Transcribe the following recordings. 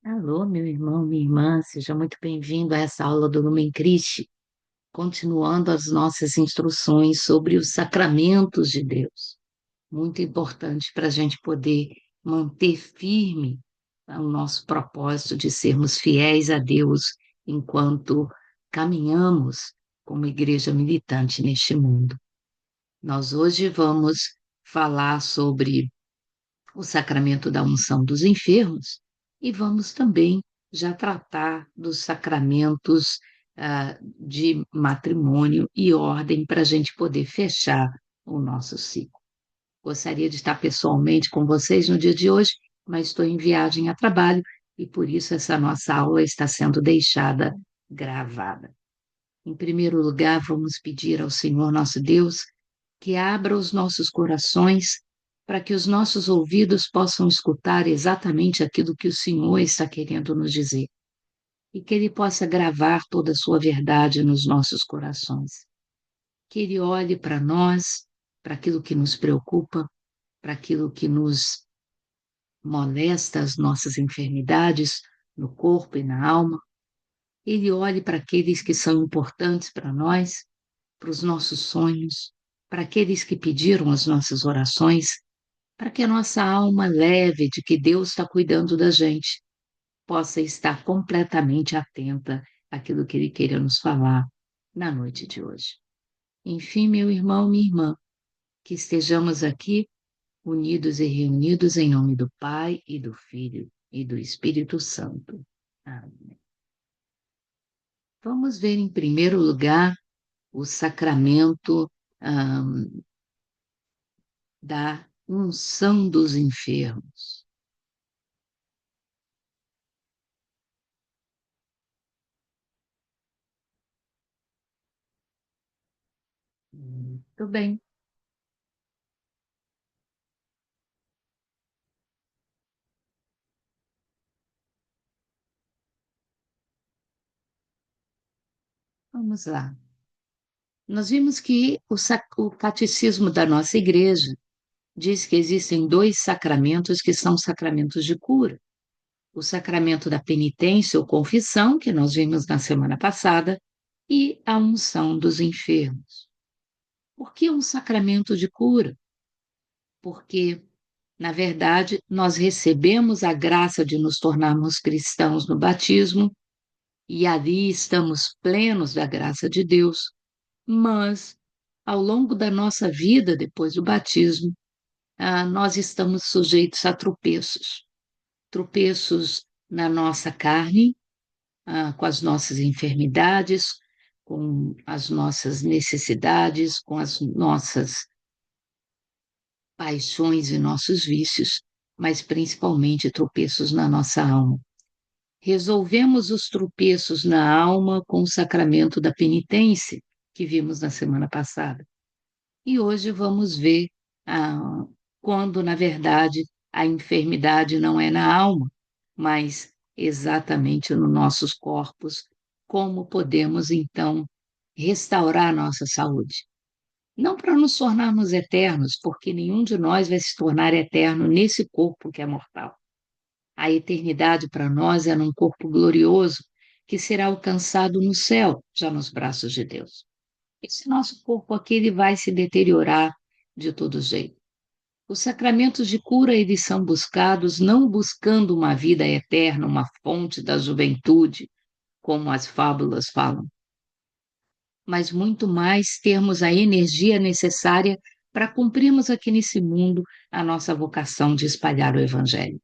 Alô, meu irmão, minha irmã, seja muito bem-vindo a essa aula do Lumen Christi, continuando as nossas instruções sobre os sacramentos de Deus. Muito importante para a gente poder manter firme o nosso propósito de sermos fiéis a Deus enquanto caminhamos como igreja militante neste mundo. Nós hoje vamos falar sobre o sacramento da unção dos enfermos e vamos também já tratar dos sacramentos de matrimônio e ordem para a gente poder fechar o nosso ciclo. Gostaria de estar pessoalmente com vocês no dia de hoje, mas estou em viagem a trabalho e por isso essa nossa aula está sendo deixada gravada. Em primeiro lugar, vamos pedir ao Senhor nosso Deus que abra os nossos corações para que os nossos ouvidos possam escutar exatamente aquilo que o Senhor está querendo nos dizer e que Ele possa gravar toda a sua verdade nos nossos corações. Que Ele olhe para nós, para aquilo que nos preocupa, para aquilo que nos molesta, as nossas enfermidades no corpo e na alma. Ele olhe para aqueles que são importantes para nós, para os nossos sonhos, para aqueles que pediram as nossas orações, para que a nossa alma leve de que Deus está cuidando da gente, possa estar completamente atenta àquilo que Ele queira nos falar na noite de hoje. Enfim, meu irmão, minha irmã, que estejamos aqui unidos e reunidos em nome do Pai e do Filho e do Espírito Santo. Amém. Vamos ver em primeiro lugar o sacramento da unção dos enfermos. Muito bem, vamos lá. Nós vimos que o catecismo da nossa igreja diz que existem dois sacramentos que são sacramentos de cura. O sacramento da penitência ou confissão, que nós vimos na semana passada, e a unção dos enfermos. Por que um sacramento de cura? Porque, na verdade, nós recebemos a graça de nos tornarmos cristãos no batismo, e ali estamos plenos da graça de Deus, mas ao longo da nossa vida depois do batismo, nós estamos sujeitos a tropeços, tropeços na nossa carne, com as nossas enfermidades, com as nossas necessidades, com as nossas paixões e nossos vícios, mas principalmente tropeços na nossa alma. Resolvemos os tropeços na alma com o sacramento da penitência, que vimos na semana passada. E hoje vamos ver ah, quando, na verdade, a enfermidade não é na alma, mas exatamente nos nossos corpos, como podemos, então, restaurar nossa saúde. Não para nos tornarmos eternos, porque nenhum de nós vai se tornar eterno nesse corpo que é mortal. A eternidade para nós é num corpo glorioso que será alcançado no céu, já nos braços de Deus. Esse nosso corpo aqui ele vai se deteriorar de todo jeito. Os sacramentos de cura eles são buscados não buscando uma vida eterna, uma fonte da juventude, como as fábulas falam, mas muito mais termos a energia necessária para cumprirmos aqui nesse mundo a nossa vocação de espalhar o evangelho.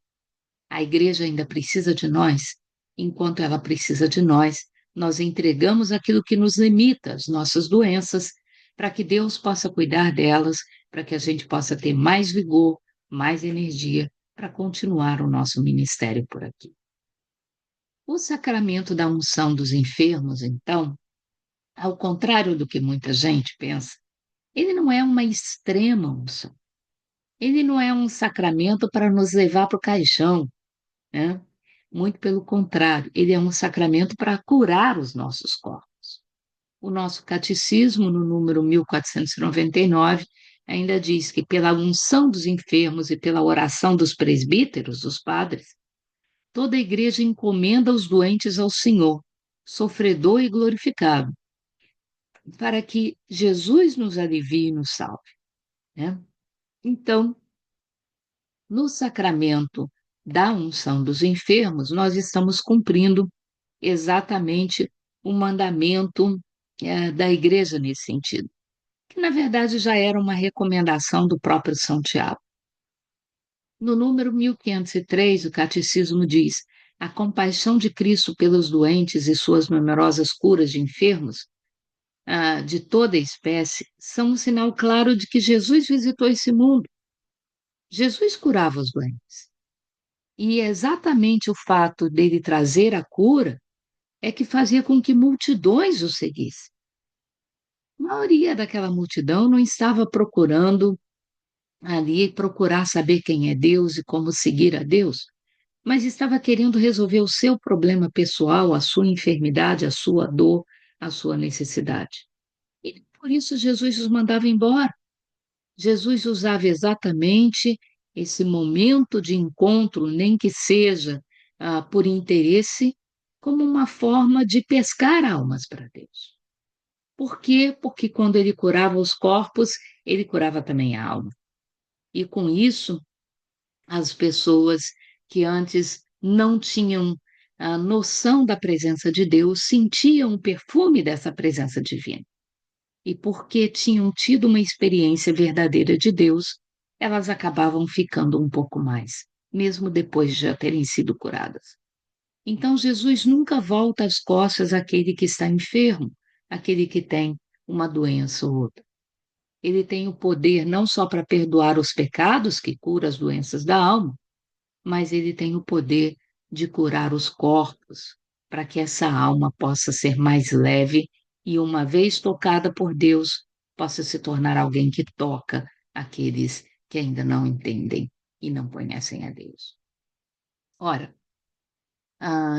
A igreja ainda precisa de nós, enquanto ela precisa de nós, nós entregamos aquilo que nos limita, as nossas doenças, para que Deus possa cuidar delas, para que a gente possa ter mais vigor, mais energia para continuar o nosso ministério por aqui. O sacramento da unção dos enfermos, então, ao contrário do que muita gente pensa, ele não é uma extrema unção. Ele não é um sacramento para nos levar para o caixão, né? Muito pelo contrário, ele é um sacramento para curar os nossos corpos. O nosso catecismo, no número 1499, ainda diz que pela unção dos enfermos e pela oração dos presbíteros, dos padres, toda a igreja encomenda os doentes ao Senhor, sofredor e glorificado, para que Jesus nos alivie e nos salve, né? Então, no sacramento da unção dos enfermos, nós estamos cumprindo exatamente o mandamento da igreja nesse sentido, que na verdade já era uma recomendação do próprio São Tiago. No número 1503, o Catecismo diz: a compaixão de Cristo pelos doentes e suas numerosas curas de enfermos, de toda espécie, são um sinal claro de que Jesus visitou esse mundo. Jesus curava os doentes. E exatamente o fato dele trazer a cura é que fazia com que multidões o seguissem. A maioria daquela multidão não estava procurando ali procurar saber quem é Deus e como seguir a Deus, mas estava querendo resolver o seu problema pessoal, a sua enfermidade, a sua dor, a sua necessidade. E por isso Jesus os mandava embora. Jesus usava exatamente esse momento de encontro, nem que seja por interesse, como uma forma de pescar almas para Deus. Por quê? Porque quando ele curava os corpos, ele curava também a alma. E com isso, as pessoas que antes não tinham a noção da presença de Deus sentiam o perfume dessa presença divina. E porque tinham tido uma experiência verdadeira de Deus, elas acabavam ficando um pouco mais, mesmo depois de já terem sido curadas. Então, Jesus nunca volta as costas àquele que está enfermo, àquele que tem uma doença ou outra. Ele tem o poder não só para perdoar os pecados, que cura as doenças da alma, mas ele tem o poder de curar os corpos, para que essa alma possa ser mais leve e, uma vez tocada por Deus, possa se tornar alguém que toca aqueles que ainda não entendem e não conhecem a Deus. Ora,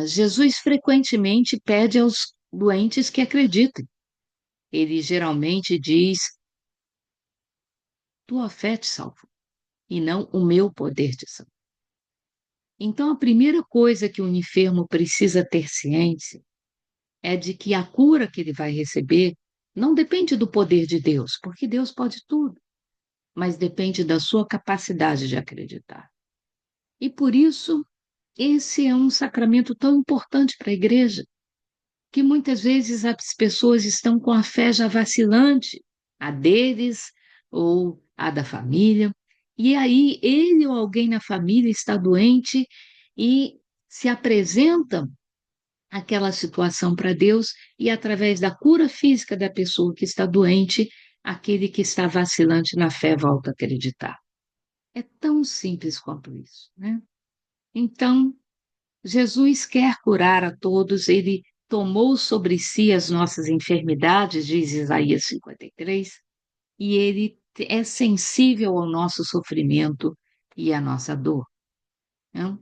Jesus frequentemente pede aos doentes que acreditem. Ele geralmente diz: tua fé te salvou, e não o meu poder te salvou. Então, a primeira coisa que o enfermo precisa ter ciência é de que a cura que ele vai receber não depende do poder de Deus, porque Deus pode tudo, mas depende da sua capacidade de acreditar. E por isso, esse é um sacramento tão importante para a igreja, que muitas vezes as pessoas estão com a fé já vacilante, a deles ou a da família, e aí ele ou alguém na família está doente e se apresenta aquela situação para Deus e através da cura física da pessoa que está doente, aquele que está vacilante na fé volta a acreditar. É tão simples quanto isso, né? Então, Jesus quer curar a todos, ele tomou sobre si as nossas enfermidades, diz Isaías 53, e ele é sensível ao nosso sofrimento e à nossa dor, né?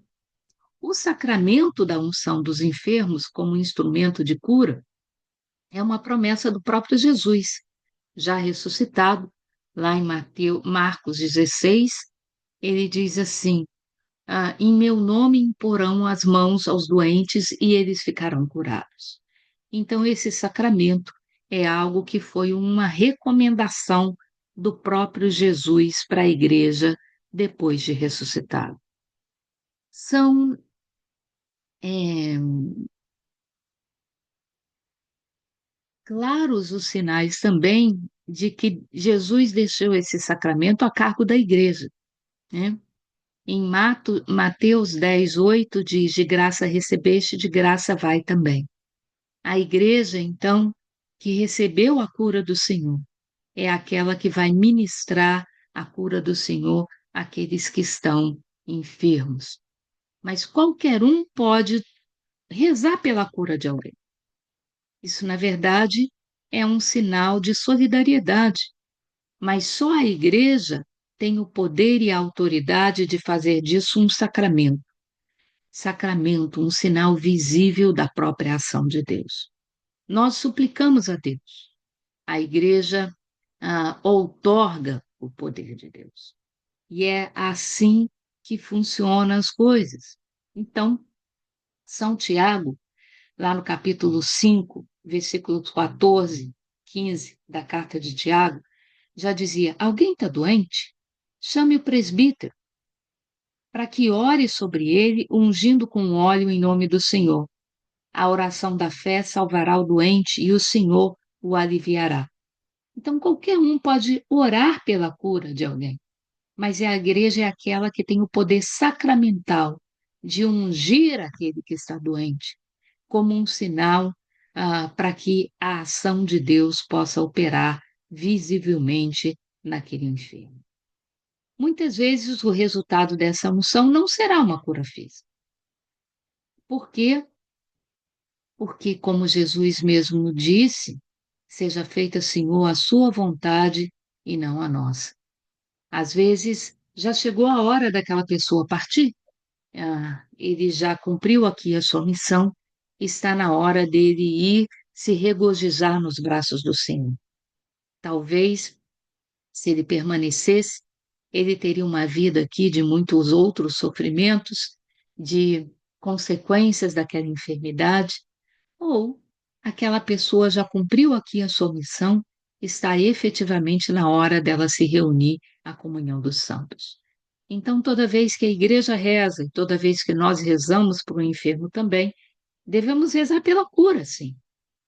O sacramento da unção dos enfermos como instrumento de cura é uma promessa do próprio Jesus, já ressuscitado, lá em Marcos 16, ele diz assim: em meu nome imporão as mãos aos doentes e eles ficarão curados. Então, esse sacramento é algo que foi uma recomendação do próprio Jesus para a igreja depois de ressuscitado. São é, claros os sinais também de que Jesus deixou esse sacramento a cargo da igreja, né? Em Mateus 10:8 diz: de graça recebeste, de graça vai também. A igreja, então, que recebeu a cura do Senhor, é aquela que vai ministrar a cura do Senhor àqueles que estão enfermos. Mas qualquer um pode rezar pela cura de alguém. Isso, na verdade, é um sinal de solidariedade, mas só a igreja tem o poder e a autoridade de fazer disso um sacramento. Sacramento, um sinal visível da própria ação de Deus. Nós suplicamos a Deus. A igreja outorga o poder de Deus. E é assim que funcionam as coisas. Então, São Tiago, lá no capítulo 5, versículos 14, 15 da carta de Tiago, já dizia: alguém está doente? Chame o presbítero para que ore sobre ele, ungindo com óleo em nome do Senhor. A oração da fé salvará o doente e o Senhor o aliviará. Então, qualquer um pode orar pela cura de alguém, mas a igreja é aquela que tem o poder sacramental de ungir aquele que está doente, como um sinal para que a ação de Deus possa operar visivelmente naquele enfermo. Muitas vezes o resultado dessa unção não será uma cura física. Por quê? Porque, como Jesus mesmo disse, seja feita, Senhor, a sua vontade e não a nossa. Às vezes, já chegou a hora daquela pessoa partir, ele já cumpriu aqui a sua missão, está na hora dele ir se regozijar nos braços do Senhor. Talvez, se ele permanecesse, ele teria uma vida aqui de muitos outros sofrimentos, de consequências daquela enfermidade, ou aquela pessoa já cumpriu aqui a sua missão, está efetivamente na hora dela se reunir à comunhão dos santos. Então, toda vez que a igreja reza e toda vez que nós rezamos para o enfermo também, devemos rezar pela cura, sim,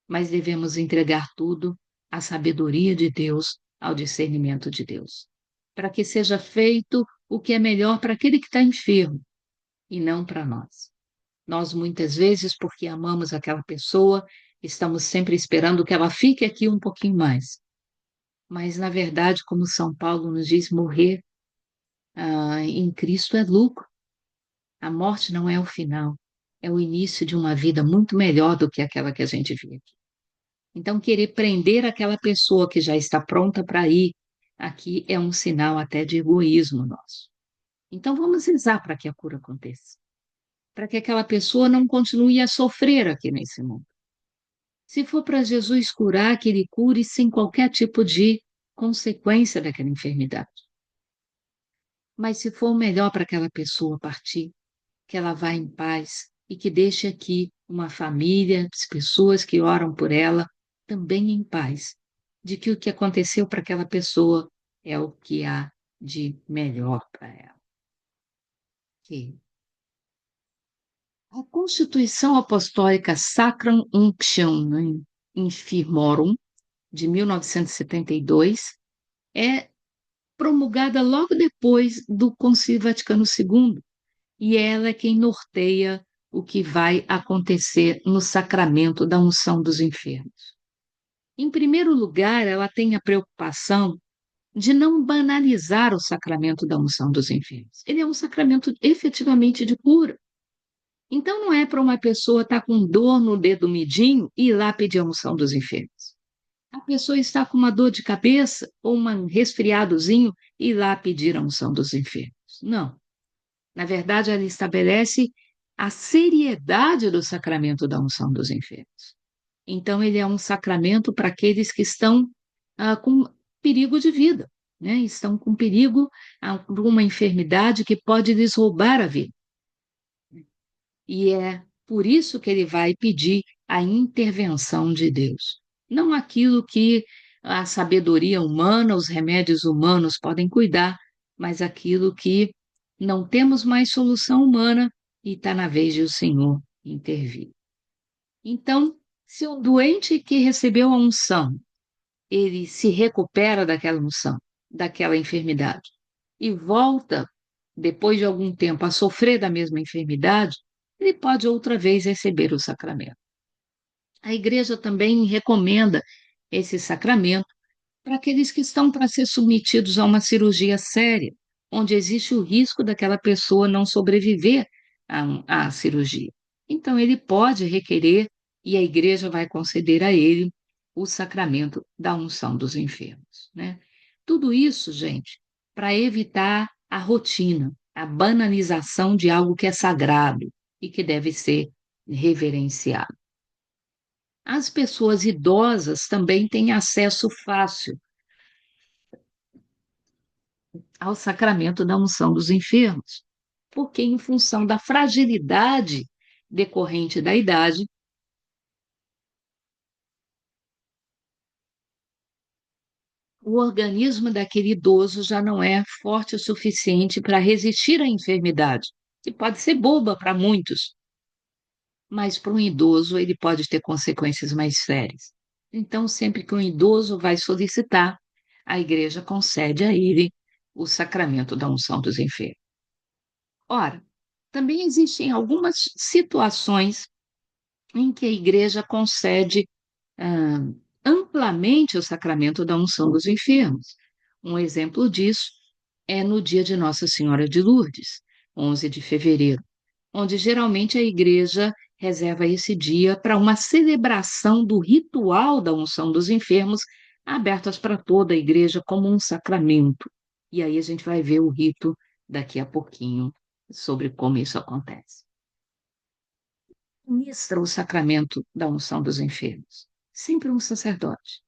mas devemos entregar tudo à sabedoria de Deus, ao discernimento de Deus, para que seja feito o que é melhor para aquele que está enfermo e não para nós. Nós, muitas vezes, porque amamos aquela pessoa, estamos sempre esperando que ela fique aqui um pouquinho mais. Mas, na verdade, como São Paulo nos diz, morrer em Cristo é lucro. A morte não é o final, é o início de uma vida muito melhor do que aquela que a gente vive aqui. Então, querer prender aquela pessoa que já está pronta para ir, aqui é um sinal até de egoísmo nosso. Então, vamos rezar para que a cura aconteça, para que aquela pessoa não continue a sofrer aqui nesse mundo. Se for para Jesus curar, que ele cure sem qualquer tipo de consequência daquela enfermidade. Mas se for melhor para aquela pessoa partir, que ela vá em paz e que deixe aqui uma família, as pessoas que oram por ela, também em paz, de que o que aconteceu para aquela pessoa é o que há de melhor para ela. Ok. A Constituição Apostólica Sacram Unctionem Infirmorum, de 1972, é promulgada logo depois do Concílio Vaticano II, e ela é quem norteia o que vai acontecer no sacramento da unção dos enfermos. Em primeiro lugar, ela tem a preocupação de não banalizar o sacramento da unção dos enfermos. Ele é um sacramento efetivamente de cura. Então, não é para uma pessoa estar com dor no dedo midinho e ir lá pedir a unção dos enfermos. A pessoa está com uma dor de cabeça ou um resfriadozinho e ir lá pedir a unção dos enfermos. Não. Na verdade, ela estabelece a seriedade do sacramento da unção dos enfermos. Então, ele é um sacramento para aqueles que estão com perigo de vida, né? Estão com perigo de uma enfermidade que pode lhes roubar a vida. E é por isso que ele vai pedir a intervenção de Deus. Não aquilo que a sabedoria humana, os remédios humanos podem cuidar, mas aquilo que não temos mais solução humana e está na vez de o Senhor intervir. Então, se o doente que recebeu a unção, ele se recupera daquela unção, daquela enfermidade, e volta, depois de algum tempo, a sofrer da mesma enfermidade, ele pode outra vez receber o sacramento. A igreja também recomenda esse sacramento para aqueles que estão para ser submetidos a uma cirurgia séria, onde existe o risco daquela pessoa não sobreviver à cirurgia. Então, ele pode requerer e a igreja vai conceder a ele o sacramento da unção dos enfermos, né? Tudo isso, gente, para evitar a rotina, a banalização de algo que é sagrado e que deve ser reverenciado. As pessoas idosas também têm acesso fácil ao sacramento da unção dos enfermos, porque, em função da fragilidade decorrente da idade, o organismo daquele idoso já não é forte o suficiente para resistir à enfermidade, que pode ser boba para muitos, mas para um idoso ele pode ter consequências mais sérias. Então, sempre que um idoso vai solicitar, a igreja concede a ele o sacramento da unção dos enfermos. Ora, também existem algumas situações em que a igreja concede ah, amplamente o sacramento da unção dos enfermos. Um exemplo disso é no dia de Nossa Senhora de Lourdes, 11 de fevereiro, onde geralmente a igreja reserva esse dia para uma celebração do ritual da unção dos enfermos, abertas para toda a igreja como um sacramento. E aí a gente vai ver o rito daqui a pouquinho sobre como isso acontece. Ministra o sacramento da unção dos enfermos? Sempre um sacerdote.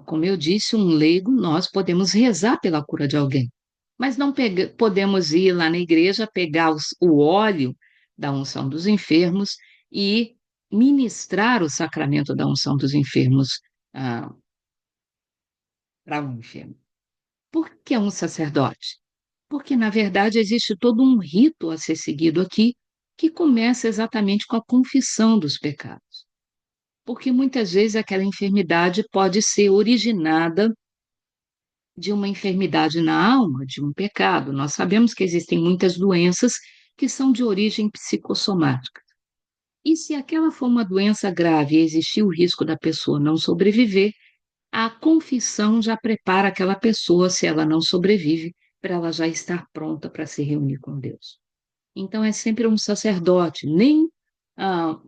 Como eu disse, um leigo, nós podemos rezar pela cura de alguém, mas não podemos ir lá na igreja, pegar o óleo da unção dos enfermos e ministrar o sacramento da unção dos enfermos para um enfermo. Por que é um sacerdote? Porque, na verdade, existe todo um rito a ser seguido aqui, que começa exatamente com a confissão dos pecados. Porque muitas vezes aquela enfermidade pode ser originada de uma enfermidade na alma, de um pecado. Nós sabemos que existem muitas doenças que são de origem psicossomática. E se aquela for uma doença grave e existir o risco da pessoa não sobreviver, a confissão já prepara aquela pessoa, se ela não sobrevive, para ela já estar pronta para se reunir com Deus. Então, é sempre um sacerdote, nem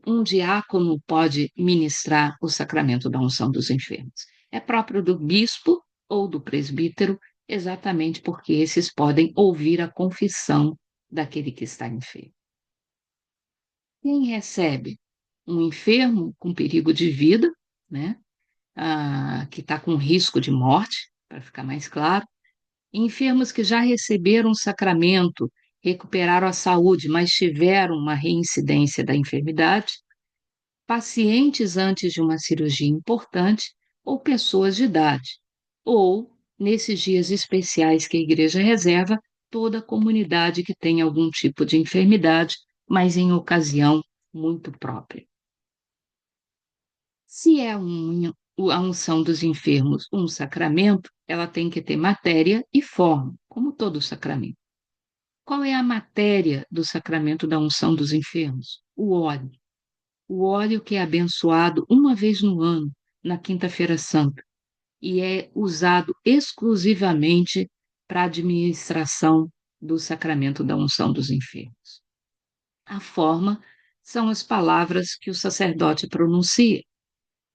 um diácono pode ministrar o sacramento da unção dos enfermos. É próprio do bispo ou do presbítero, exatamente porque esses podem ouvir a confissão daquele que está enfermo. Quem recebe um enfermo com perigo de vida, né, que está com risco de morte, para ficar mais claro, enfermos que já receberam o sacramento, recuperaram a saúde, mas tiveram uma reincidência da enfermidade, pacientes antes de uma cirurgia importante ou pessoas de idade, ou, nesses dias especiais que a igreja reserva, toda a comunidade que tem algum tipo de enfermidade, mas em ocasião muito própria. Se é a unção dos enfermos um sacramento, ela tem que ter matéria e forma, como todo sacramento. Qual é a matéria do sacramento da unção dos enfermos? O óleo. O óleo que é abençoado uma vez no ano, na Quinta-feira Santa, e é usado exclusivamente para a administração do sacramento da unção dos enfermos. A forma são as palavras que o sacerdote pronuncia.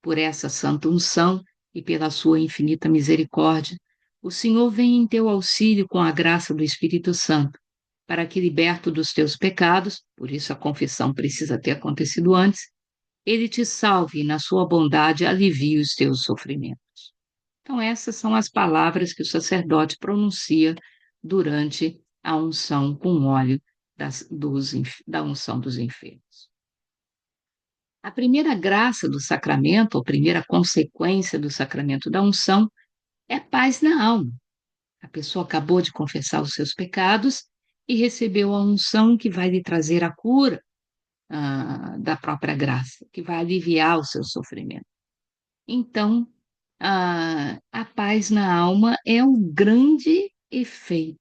Por essa santa unção e pela sua infinita misericórdia, o Senhor vem em teu auxílio com a graça do Espírito Santo, para que, liberto dos teus pecados, por isso a confissão precisa ter acontecido antes, ele te salve e, na sua bondade, alivie os teus sofrimentos. Então, essas são as palavras que o sacerdote pronuncia durante a unção com óleo da unção dos enfermos. A primeira graça do sacramento, a primeira consequência do sacramento da unção, é paz na alma. A pessoa acabou de confessar os seus pecados e recebeu a unção que vai lhe trazer a cura da própria graça, que vai aliviar o seu sofrimento. Então, a paz na alma é o grande efeito.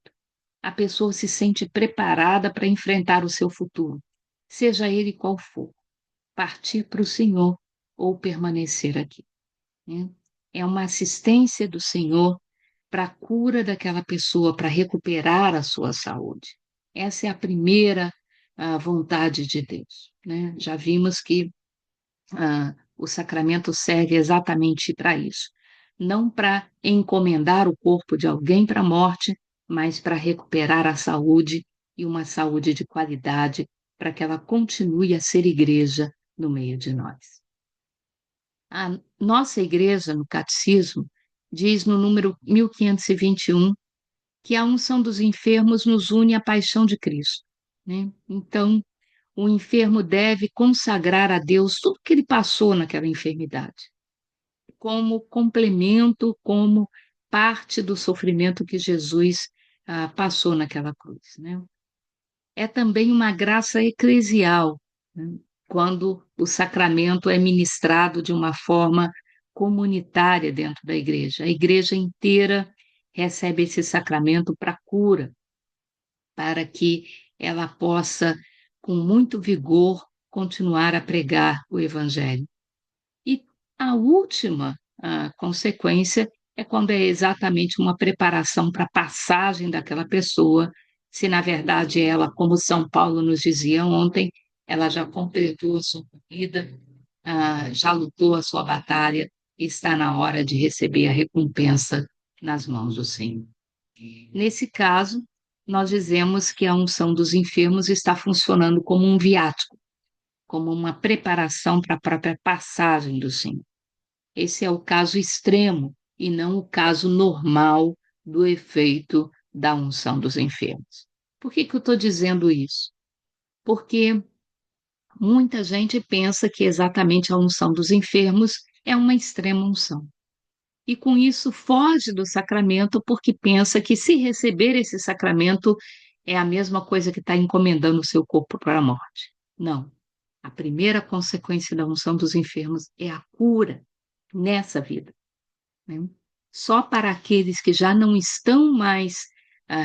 A pessoa se sente preparada para enfrentar o seu futuro, seja ele qual for, partir para o Senhor ou permanecer aqui, né? É uma assistência do Senhor para a cura daquela pessoa, para recuperar a sua saúde. Essa é a primeira vontade de Deus, né? Já vimos que o sacramento serve exatamente para isso, não para encomendar o corpo de alguém para a morte, mas para recuperar a saúde e uma saúde de qualidade, para que ela continue a ser igreja no meio de nós. A nossa igreja, no catecismo, diz no número 1521 que a unção dos enfermos nos une à paixão de Cristo, né? Então, o enfermo deve consagrar a Deus tudo que ele passou naquela enfermidade, como complemento, como parte do sofrimento que Jesus passou naquela cruz, né? É também uma graça eclesial, né? Quando o sacramento é ministrado de uma forma comunitária dentro da igreja. A igreja inteira recebe esse sacramento para cura, para que ela possa, com muito vigor, continuar a pregar o evangelho. E a última consequência é quando é exatamente uma preparação para a passagem daquela pessoa, se na verdade ela, como São Paulo nos dizia ontem, ela já completou a sua vida, já lutou a sua batalha, e está na hora de receber a recompensa nas mãos do Senhor. Nesse caso, nós dizemos que a unção dos enfermos está funcionando como um viático, como uma preparação para a própria passagem do Senhor. Esse é o caso extremo e não o caso normal do efeito da unção dos enfermos. Por que eu estou dizendo isso? Porque muita gente pensa que exatamente a unção dos enfermos é uma extrema unção. E com isso foge do sacramento porque pensa que se receber esse sacramento é a mesma coisa que está encomendando o seu corpo para a morte. Não. A primeira consequência da unção dos enfermos é a cura nessa vida, né? Só para aqueles que já não estão mais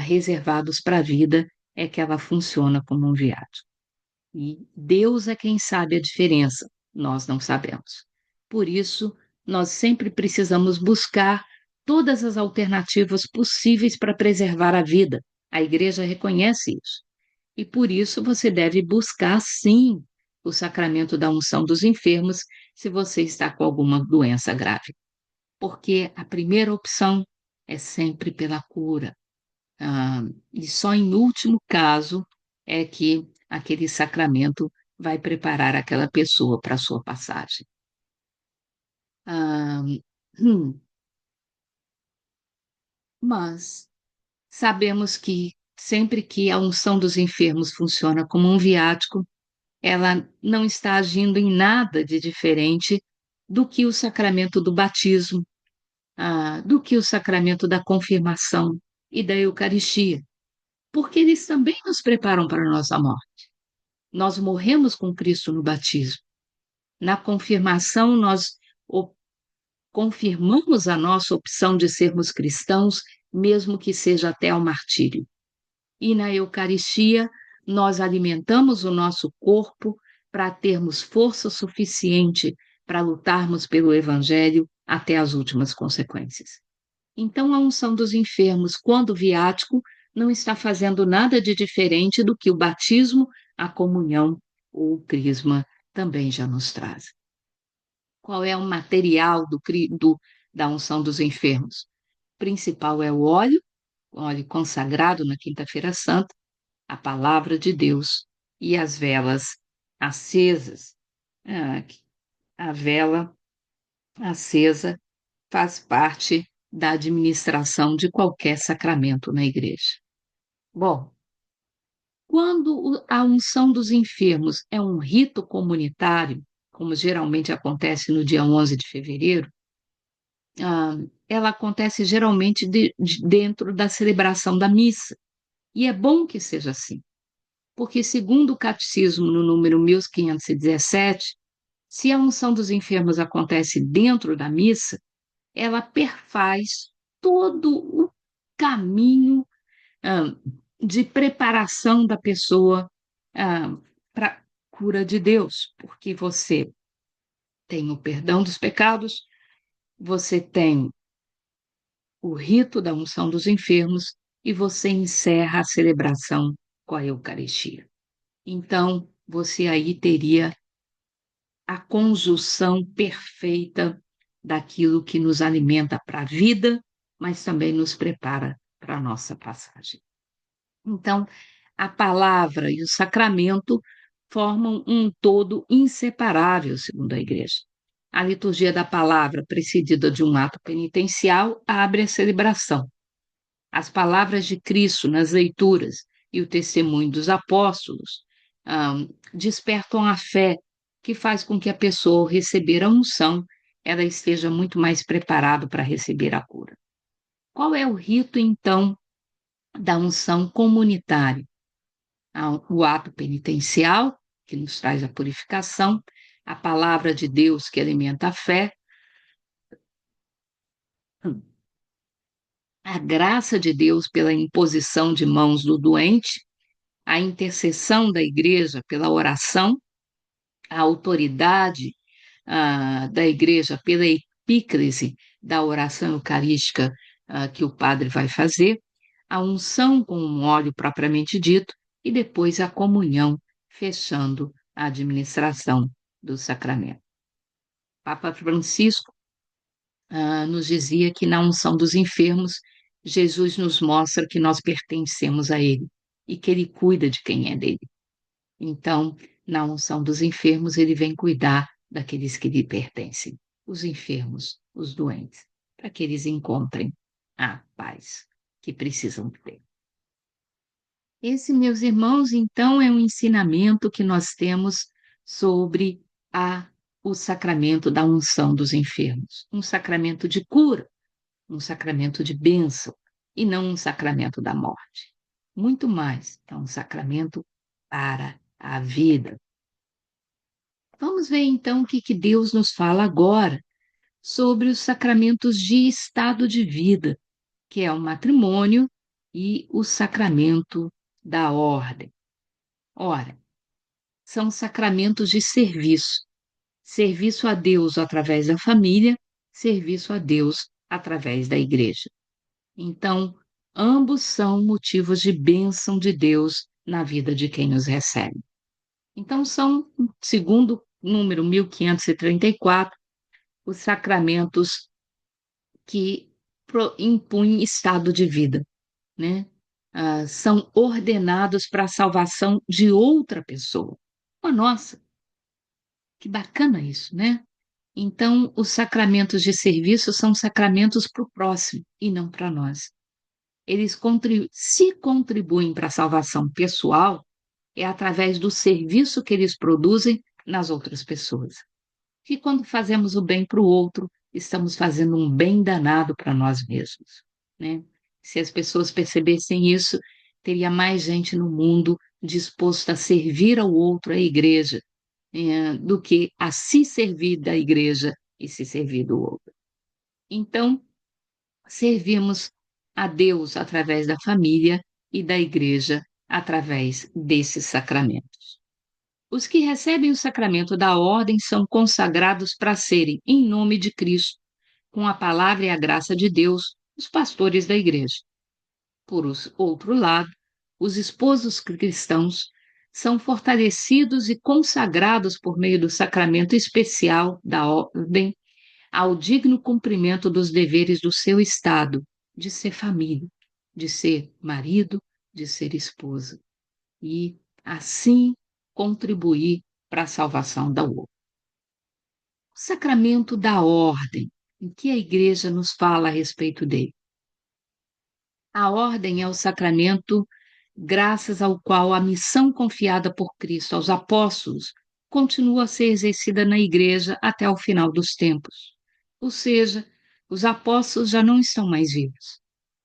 reservados para a vida é que ela funciona como um viático. E Deus é quem sabe a diferença, nós não sabemos. Por isso, nós sempre precisamos buscar todas as alternativas possíveis para preservar a vida. A igreja reconhece isso. E por isso você deve buscar, sim, o sacramento da unção dos enfermos se você está com alguma doença grave. Porque a primeira opção é sempre pela cura. E só em último caso é que aquele sacramento vai preparar aquela pessoa para a sua passagem. Ah, hum, mas sabemos que sempre que a unção dos enfermos funciona como um viático, ela não está agindo em nada de diferente do que o sacramento do batismo, do que o sacramento da confirmação e da Eucaristia, porque eles também nos preparam para a nossa morte. Nós morremos com Cristo no batismo. Na confirmação, nós confirmamos a nossa opção de sermos cristãos, mesmo que seja até ao martírio. E na Eucaristia, nós alimentamos o nosso corpo para termos força suficiente para lutarmos pelo Evangelho até as últimas consequências. Então, a unção dos enfermos, quando viático, não está fazendo nada de diferente do que o batismo, a comunhão ou o crisma também já nos traz. Qual é o material da unção dos enfermos? O principal é o óleo consagrado na Quinta-feira Santa, a palavra de Deus e as velas acesas. A vela acesa faz parte da administração de qualquer sacramento na igreja. Bom, quando a unção dos enfermos é um rito comunitário, como geralmente acontece no dia 11 de fevereiro, ela acontece geralmente dentro da celebração da missa. E é bom que seja assim, porque, segundo o Catecismo, no número 1517, se a unção dos enfermos acontece dentro da missa, ela perfaz todo o caminho de preparação da pessoa para a cura de Deus, porque você tem o perdão dos pecados, você tem o rito da unção dos enfermos e você encerra a celebração com a Eucaristia. Então, você aí teria a conjunção perfeita daquilo que nos alimenta para a vida, mas também nos prepara para a nossa passagem. Então, a palavra e o sacramento formam um todo inseparável, segundo a Igreja. A liturgia da palavra, precedida de um ato penitencial, abre a celebração. As palavras de Cristo nas leituras e o testemunho dos apóstolos despertam a fé, que faz com que a pessoa, ao receber a unção, ela esteja muito mais preparada para receber a cura. Qual é o rito, então, da unção comunitária? O ato penitencial, que nos traz a purificação, a palavra de Deus, que alimenta a fé, a graça de Deus pela imposição de mãos do doente, a intercessão da igreja pela oração, a autoridade da igreja pela epíclise da oração eucarística que o padre vai fazer, a unção com um óleo propriamente dito e depois a comunhão, fechando a administração do sacramento. Papa Francisco nos dizia que na unção dos enfermos, Jesus nos mostra que nós pertencemos a Ele e que Ele cuida de quem é dele. Então, na unção dos enfermos, Ele vem cuidar daqueles que lhe pertencem, os enfermos, os doentes, para que eles encontrem a paz que precisam ter. Esse, meus irmãos, então, é um ensinamento que nós temos sobre o sacramento da unção dos enfermos, um sacramento de cura, um sacramento de bênção, e não um sacramento da morte. Muito mais, é um sacramento para a vida. Vamos ver então o que Deus nos fala agora sobre os sacramentos de estado de vida, que é o matrimônio e o sacramento da ordem. Ora, são sacramentos de serviço. Serviço a Deus através da família, serviço a Deus através da igreja. Então, ambos são motivos de bênção de Deus na vida de quem os recebe. Então, são, segundo o número 1534, os sacramentos que impõem estado de vida, né? São ordenados para a salvação de outra pessoa. Oh, nossa, que bacana isso, né? Então, os sacramentos de serviço são sacramentos para o próximo e não para nós. Eles se contribuem para a salvação pessoal, é através do serviço que eles produzem nas outras pessoas. Que quando fazemos o bem para o outro, estamos fazendo um bem danado para nós mesmos, né? Se as pessoas percebessem isso, teria mais gente no mundo disposta a servir ao outro, à igreja, do que a se servir da igreja e se servir do outro. Então, servimos a Deus através da família e da igreja através desses sacramentos. Os que recebem o sacramento da ordem são consagrados para serem, em nome de Cristo, com a palavra e a graça de Deus, os pastores da igreja. Por outro lado, os esposos cristãos são fortalecidos e consagrados por meio do sacramento especial da ordem ao digno cumprimento dos deveres do seu estado, de ser família, de ser marido, de ser esposa, e assim contribuir para a salvação da outra. O sacramento da ordem, em que a igreja nos fala a respeito dele? A ordem é o sacramento graças ao qual a missão confiada por Cristo aos apóstolos continua a ser exercida na igreja até o final dos tempos. Ou seja, os apóstolos já não estão mais vivos,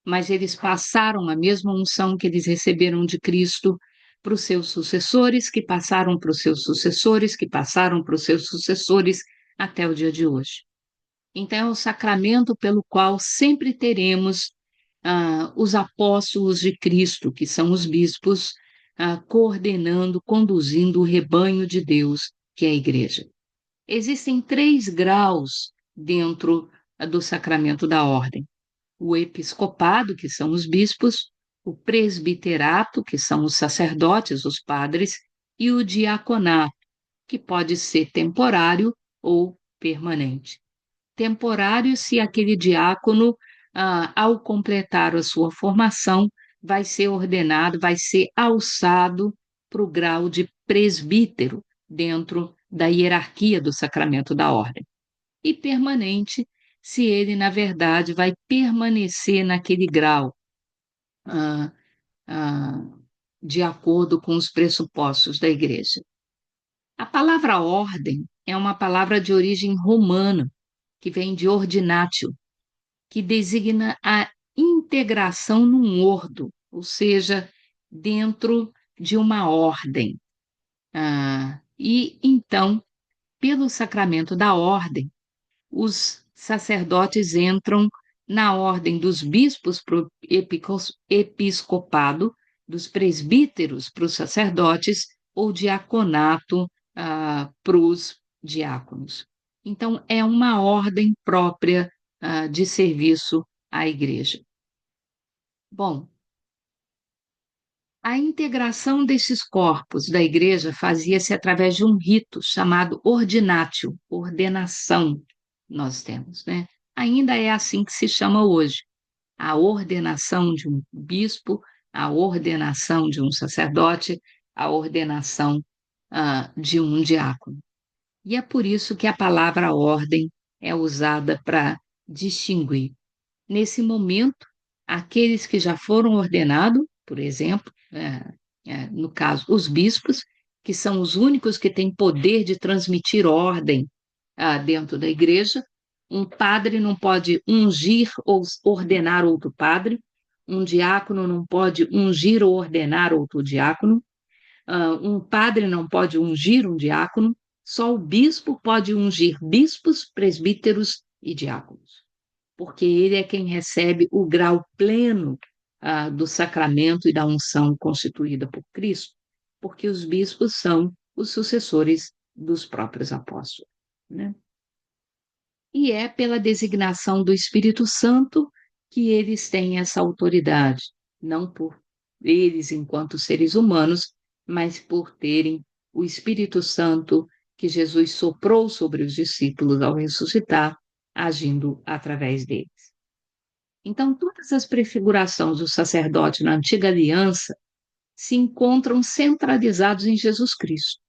mas eles passaram a mesma unção que eles receberam de Cristo para os seus sucessores, que passaram para os seus sucessores, que passaram para os seus sucessores até o dia de hoje. Então, é o sacramento pelo qual sempre teremos os apóstolos de Cristo, que são os bispos, coordenando, conduzindo o rebanho de Deus, que é a igreja. Existem 3 graus dentro do sacramento da ordem: o episcopado, que são os bispos, o presbiterato, que são os sacerdotes, os padres, e o diaconato, que pode ser temporário ou permanente. Temporário se aquele diácono, ao completar a sua formação, vai ser ordenado, vai ser alçado para o grau de presbítero dentro da hierarquia do sacramento da ordem. E permanente, se ele, na verdade, vai permanecer naquele grau, ah, ah, de acordo com os pressupostos da igreja. A palavra ordem é uma palavra de origem romana, que vem de ordinatio, que designa a integração num ordo, ou seja, dentro de uma ordem. E então, pelo sacramento da ordem, os sacerdotes entram na ordem dos bispos para o episcopado, dos presbíteros para os sacerdotes, ou diaconato para os diáconos. Então, é uma ordem própria de serviço à igreja. Bom, a integração desses corpos da igreja fazia-se através de um rito chamado ordinatio, ordenação, nós temos, né? Ainda é assim que se chama hoje, a ordenação de um bispo, a ordenação de um sacerdote, a ordenação de um diácono. E é por isso que a palavra ordem é usada para distinguir. Nesse momento, aqueles que já foram ordenados, por exemplo, no caso, os bispos, que são os únicos que têm poder de transmitir ordem dentro da igreja. Um padre não pode ungir ou ordenar outro padre, um diácono não pode ungir ou ordenar outro diácono, um padre não pode ungir um diácono, só o bispo pode ungir bispos, presbíteros e diáconos, porque ele é quem recebe o grau pleno do sacramento e da unção constituída por Cristo, porque os bispos são os sucessores dos próprios apóstolos, né? E é pela designação do Espírito Santo que eles têm essa autoridade, não por eles enquanto seres humanos, mas por terem o Espírito Santo que Jesus soprou sobre os discípulos ao ressuscitar, agindo através deles. Então, todas as prefigurações do sacerdote na antiga aliança se encontram centralizados em Jesus Cristo.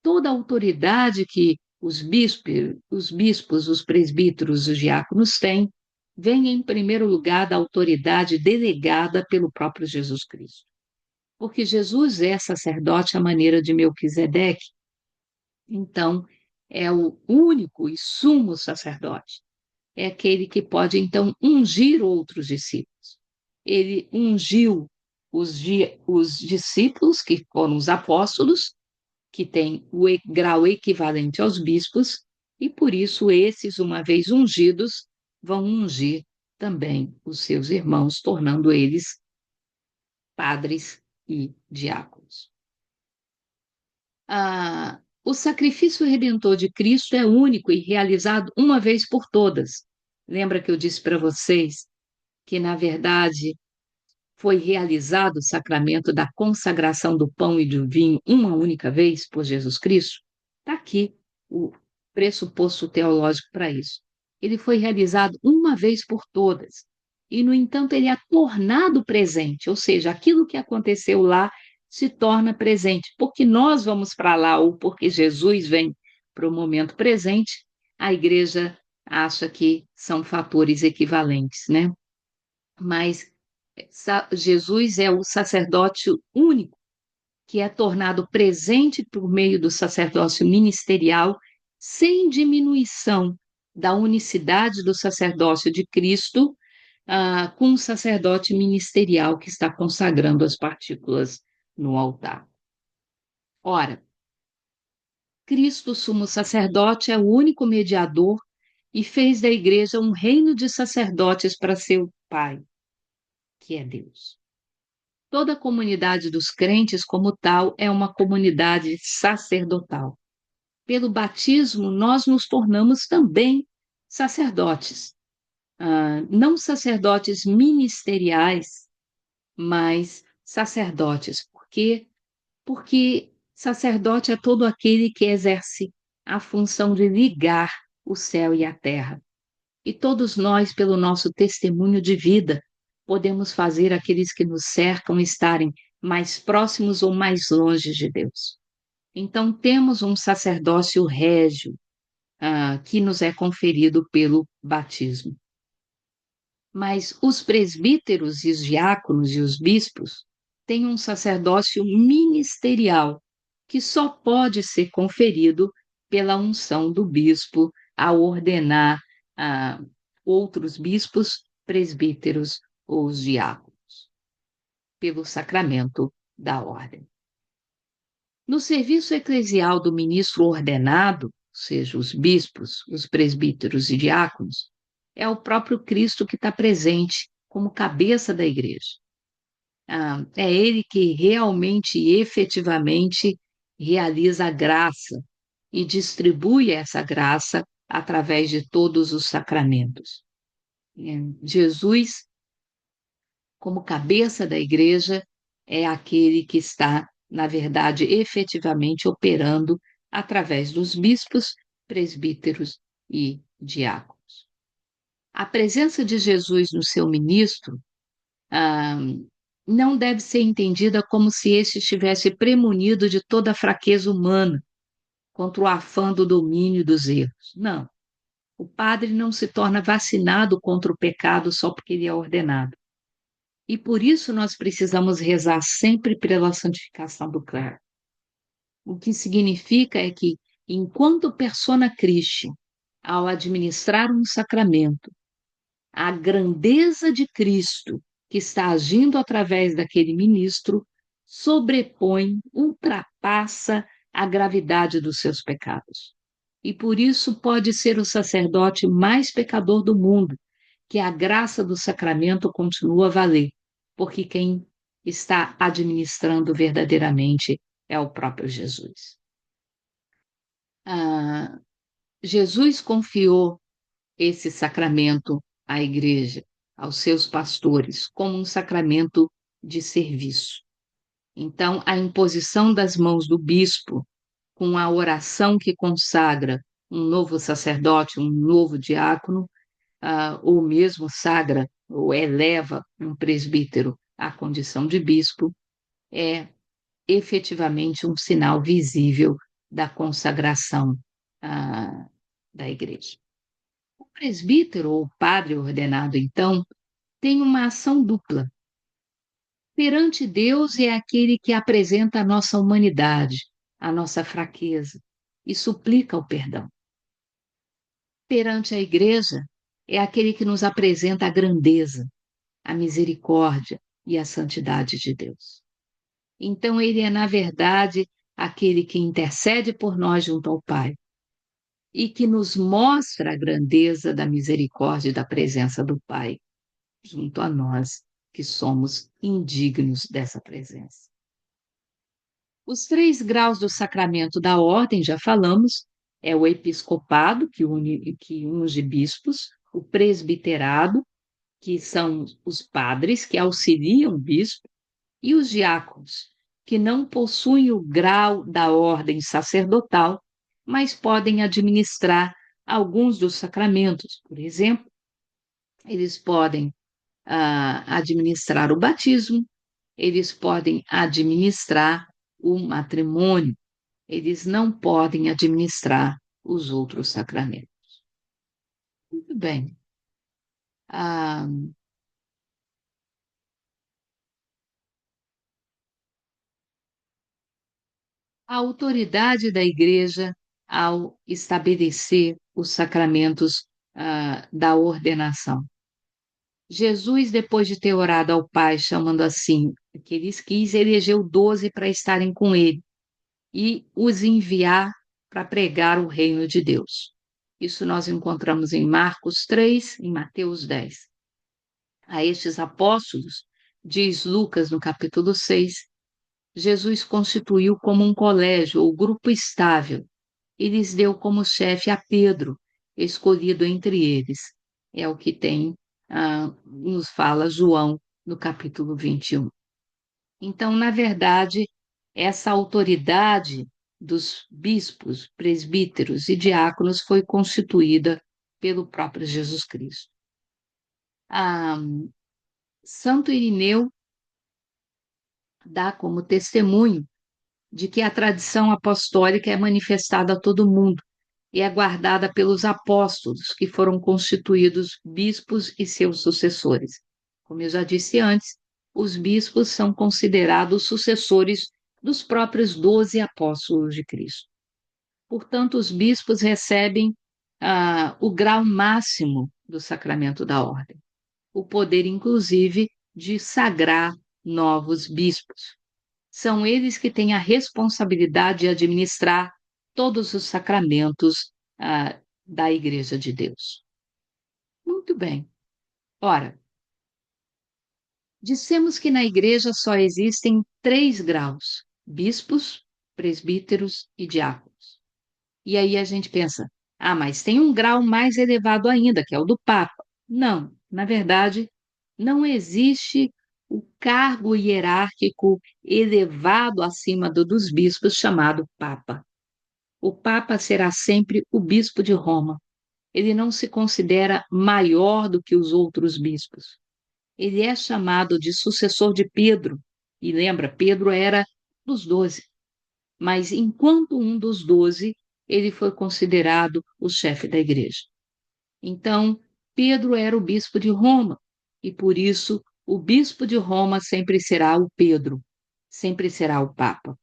Toda a autoridade que os bispos, os presbíteros, os diáconos têm, vem em primeiro lugar da autoridade delegada pelo próprio Jesus Cristo. Porque Jesus é sacerdote à maneira de Melquisedeque, então é o único e sumo sacerdote. É aquele que pode, então, ungir outros discípulos. Ele ungiu os discípulos, que foram os apóstolos, que têm o grau equivalente aos bispos, e por isso esses, uma vez ungidos, vão ungir também os seus irmãos, tornando eles padres e diáconos. O sacrifício redentor de Cristo é único e realizado uma vez por todas. Lembra que eu disse para vocês que, na verdade, foi realizado o sacramento da consagração do pão e do vinho uma única vez por Jesus Cristo? Está aqui o pressuposto teológico para isso. Ele foi realizado uma vez por todas. E, no entanto, ele é tornado presente, ou seja, aquilo que aconteceu lá se torna presente. Porque nós vamos para lá, ou porque Jesus vem para o momento presente, a igreja acha que são fatores equivalentes, né? Mas Jesus é o sacerdote único que é tornado presente por meio do sacerdócio ministerial, sem diminuição da unicidade do sacerdócio de Cristo, com o sacerdote ministerial que está consagrando as partículas no altar. Ora, Cristo, sumo sacerdote, é o único mediador e fez da igreja um reino de sacerdotes para seu Pai, que é Deus. Toda a comunidade dos crentes, como tal, é uma comunidade sacerdotal. Pelo batismo, nós nos tornamos também sacerdotes. Não sacerdotes ministeriais, mas sacerdotes. Por quê? Porque sacerdote é todo aquele que exerce a função de ligar o céu e a terra. E todos nós, pelo nosso testemunho de vida, podemos fazer aqueles que nos cercam estarem mais próximos ou mais longe de Deus. Então, temos um sacerdócio régio, que nos é conferido pelo batismo. Mas os presbíteros e os diáconos e os bispos tem um sacerdócio ministerial, que só pode ser conferido pela unção do bispo ao ordenar ah, outros bispos, presbíteros ou os diáconos, pelo sacramento da ordem. No serviço eclesial do ministro ordenado, ou seja, os bispos, os presbíteros e diáconos, é o próprio Cristo que está presente como cabeça da igreja. É ele que realmente e efetivamente realiza a graça e distribui essa graça através de todos os sacramentos. Jesus, como cabeça da igreja, é aquele que está, na verdade, efetivamente operando através dos bispos, presbíteros e diáconos. A presença de Jesus no seu ministro ah, não deve ser entendida como se este estivesse premunido de toda a fraqueza humana contra o afã do domínio dos erros. Não. O padre não se torna vacinado contra o pecado só porque ele é ordenado. E por isso nós precisamos rezar sempre pela santificação do clero. O que significa é que, enquanto persona Christi, ao administrar um sacramento, a grandeza de Cristo que está agindo através daquele ministro sobrepõe, ultrapassa a gravidade dos seus pecados. E por isso pode ser o sacerdote mais pecador do mundo, que a graça do sacramento continua a valer, porque quem está administrando verdadeiramente é o próprio Jesus. Jesus confiou esse sacramento à igreja, aos seus pastores, como um sacramento de serviço. Então, a imposição das mãos do bispo, com a oração que consagra um novo sacerdote, um novo diácono, ou mesmo sagra ou eleva um presbítero à condição de bispo, é efetivamente um sinal visível da consagração da igreja. O presbítero ou padre ordenado, então, tem uma ação dupla. Perante Deus é aquele que apresenta a nossa humanidade, a nossa fraqueza e suplica o perdão. Perante a igreja é aquele que nos apresenta a grandeza, a misericórdia e a santidade de Deus. Então, ele é, na verdade, aquele que intercede por nós junto ao Pai e que nos mostra a grandeza da misericórdia e da presença do Pai junto a nós, que somos indignos dessa presença. Os 3 graus do sacramento da ordem, já falamos, é o episcopado, que unge bispos, o presbiterado, que são os padres que auxiliam o bispo, e os diáconos, que não possuem o grau da ordem sacerdotal, mas podem administrar alguns dos sacramentos. Por exemplo, eles podem administrar o batismo, eles podem administrar o matrimônio, eles não podem administrar os outros sacramentos. Muito bem. A autoridade da Igreja ao estabelecer os sacramentos da ordenação. Jesus, depois de ter orado ao Pai, chamando assim que ele quis, elegeu 12 para estarem com ele e os enviar para pregar o reino de Deus. Isso nós encontramos em Marcos 3, em Mateus 10. A estes apóstolos, diz Lucas no capítulo 6, Jesus constituiu como um colégio ou grupo estável e lhes deu como chefe a Pedro, escolhido entre eles. É o que nos fala João no capítulo 21. Então, na verdade, essa autoridade dos bispos, presbíteros e diáconos foi constituída pelo próprio Jesus Cristo. Santo Irineu dá como testemunho de que a tradição apostólica é manifestada a todo mundo e é guardada pelos apóstolos, que foram constituídos bispos e seus sucessores. Como eu já disse antes, os bispos são considerados sucessores dos próprios 12 apóstolos de Cristo. Portanto, os bispos recebem o grau máximo do sacramento da ordem, o poder, inclusive, de sagrar novos bispos. São eles que têm a responsabilidade de administrar todos os sacramentos da Igreja de Deus. Muito bem. Ora, dissemos que na Igreja só existem 3 graus: bispos, presbíteros e diáconos. E aí a gente pensa, mas tem um grau mais elevado ainda, que é o do Papa. Não, na verdade, não existe o cargo hierárquico elevado acima dos bispos chamado Papa. O Papa será sempre o bispo de Roma. Ele não se considera maior do que os outros bispos. Ele é chamado de sucessor de Pedro. E lembra, Pedro era dos 12. Mas enquanto um dos 12, ele foi considerado o chefe da igreja. Então, Pedro era o bispo de Roma, e por isso o bispo de Roma sempre será o Pedro, sempre será o Papa.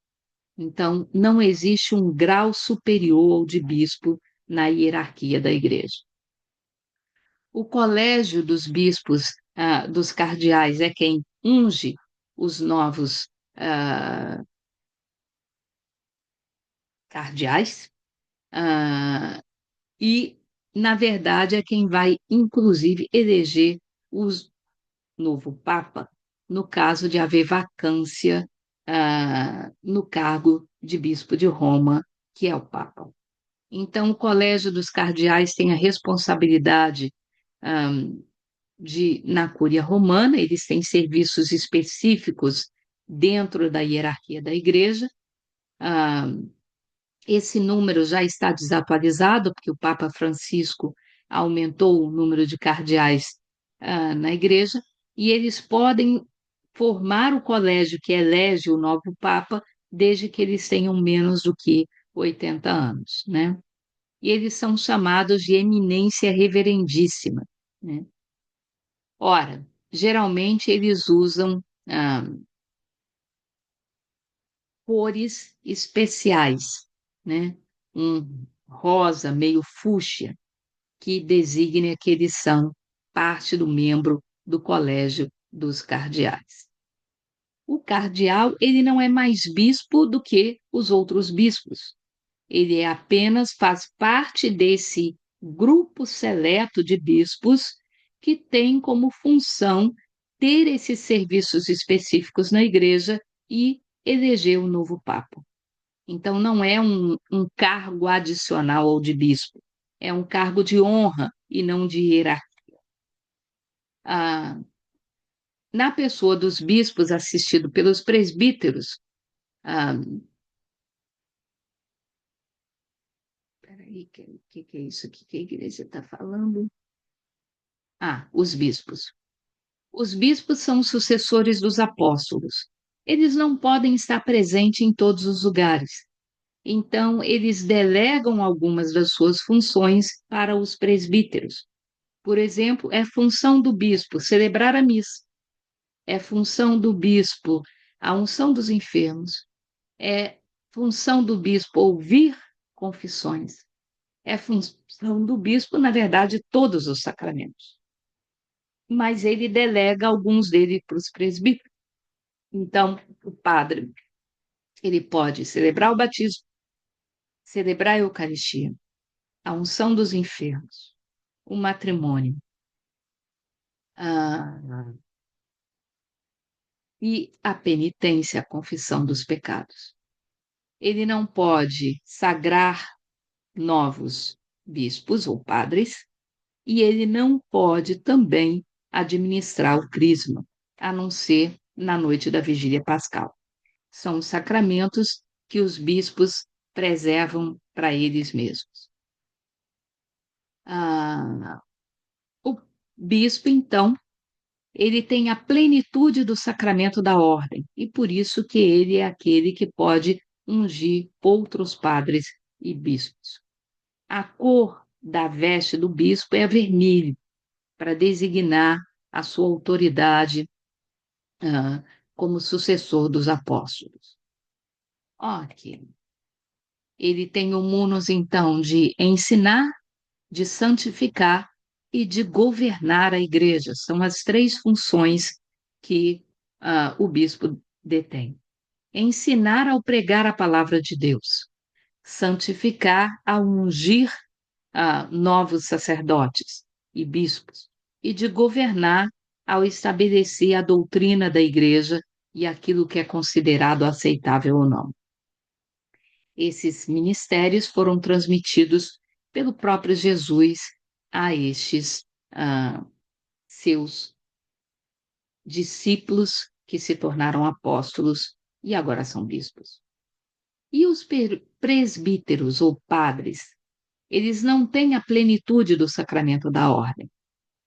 Então, não existe um grau superior ao de bispo na hierarquia da igreja. O colégio dos bispos, dos cardeais, é quem unge os novos cardeais, e, na verdade, é quem vai, inclusive, eleger o novo Papa, no caso de haver vacância no cargo de bispo de Roma, que é o Papa. Então, o Colégio dos Cardeais tem a responsabilidade na Cúria Romana, eles têm serviços específicos dentro da hierarquia da Igreja. Esse número já está desatualizado, porque o Papa Francisco aumentou o número de cardeais na Igreja, e eles podem formar o colégio que elege o novo Papa, desde que eles tenham menos do que 80 anos, né? E eles são chamados de eminência reverendíssima, né? Ora, geralmente eles usam cores especiais, né? Um rosa meio fúcsia, que designa que eles são parte do membro do colégio dos cardeais. O cardeal, ele não é mais bispo do que os outros bispos. Ele apenas faz parte desse grupo seleto de bispos que tem como função ter esses serviços específicos na igreja e eleger o novo papa. Então, não é um cargo adicional ao de bispo, é um cargo de honra e não de hierarquia. Na pessoa dos bispos, assistido pelos presbíteros, peraí, o que é isso aqui que a igreja está falando? Os bispos. Os bispos são os sucessores dos apóstolos. Eles não podem estar presentes em todos os lugares. Então, eles delegam algumas das suas funções para os presbíteros. Por exemplo, é função do bispo celebrar a missa. É função do bispo a unção dos enfermos. É função do bispo ouvir confissões. É função do bispo, na verdade, todos os sacramentos. Mas ele delega alguns deles para os presbíteros. Então, o padre, ele pode celebrar o batismo, celebrar a Eucaristia, a unção dos enfermos, o matrimônio, e a penitência, a confissão dos pecados. Ele não pode sagrar novos bispos ou padres, e ele não pode também administrar o crisma, a não ser na noite da vigília pascal. São os sacramentos que os bispos preservam para eles mesmos. O bispo, então, ele tem a plenitude do sacramento da ordem, e por isso que ele é aquele que pode ungir outros padres e bispos. A cor da veste do bispo é vermelho, para designar a sua autoridade ah, como sucessor dos apóstolos. Ok. Ele tem o munus, então, de ensinar, de santificar e de governar a igreja. São as três funções que o bispo detém. Ensinar ao pregar a palavra de Deus, santificar ao ungir novos sacerdotes e bispos, e de governar ao estabelecer a doutrina da igreja e aquilo que é considerado aceitável ou não. Esses ministérios foram transmitidos pelo próprio Jesus a estes seus discípulos que se tornaram apóstolos e agora são bispos. E os presbíteros ou padres, eles não têm a plenitude do sacramento da ordem.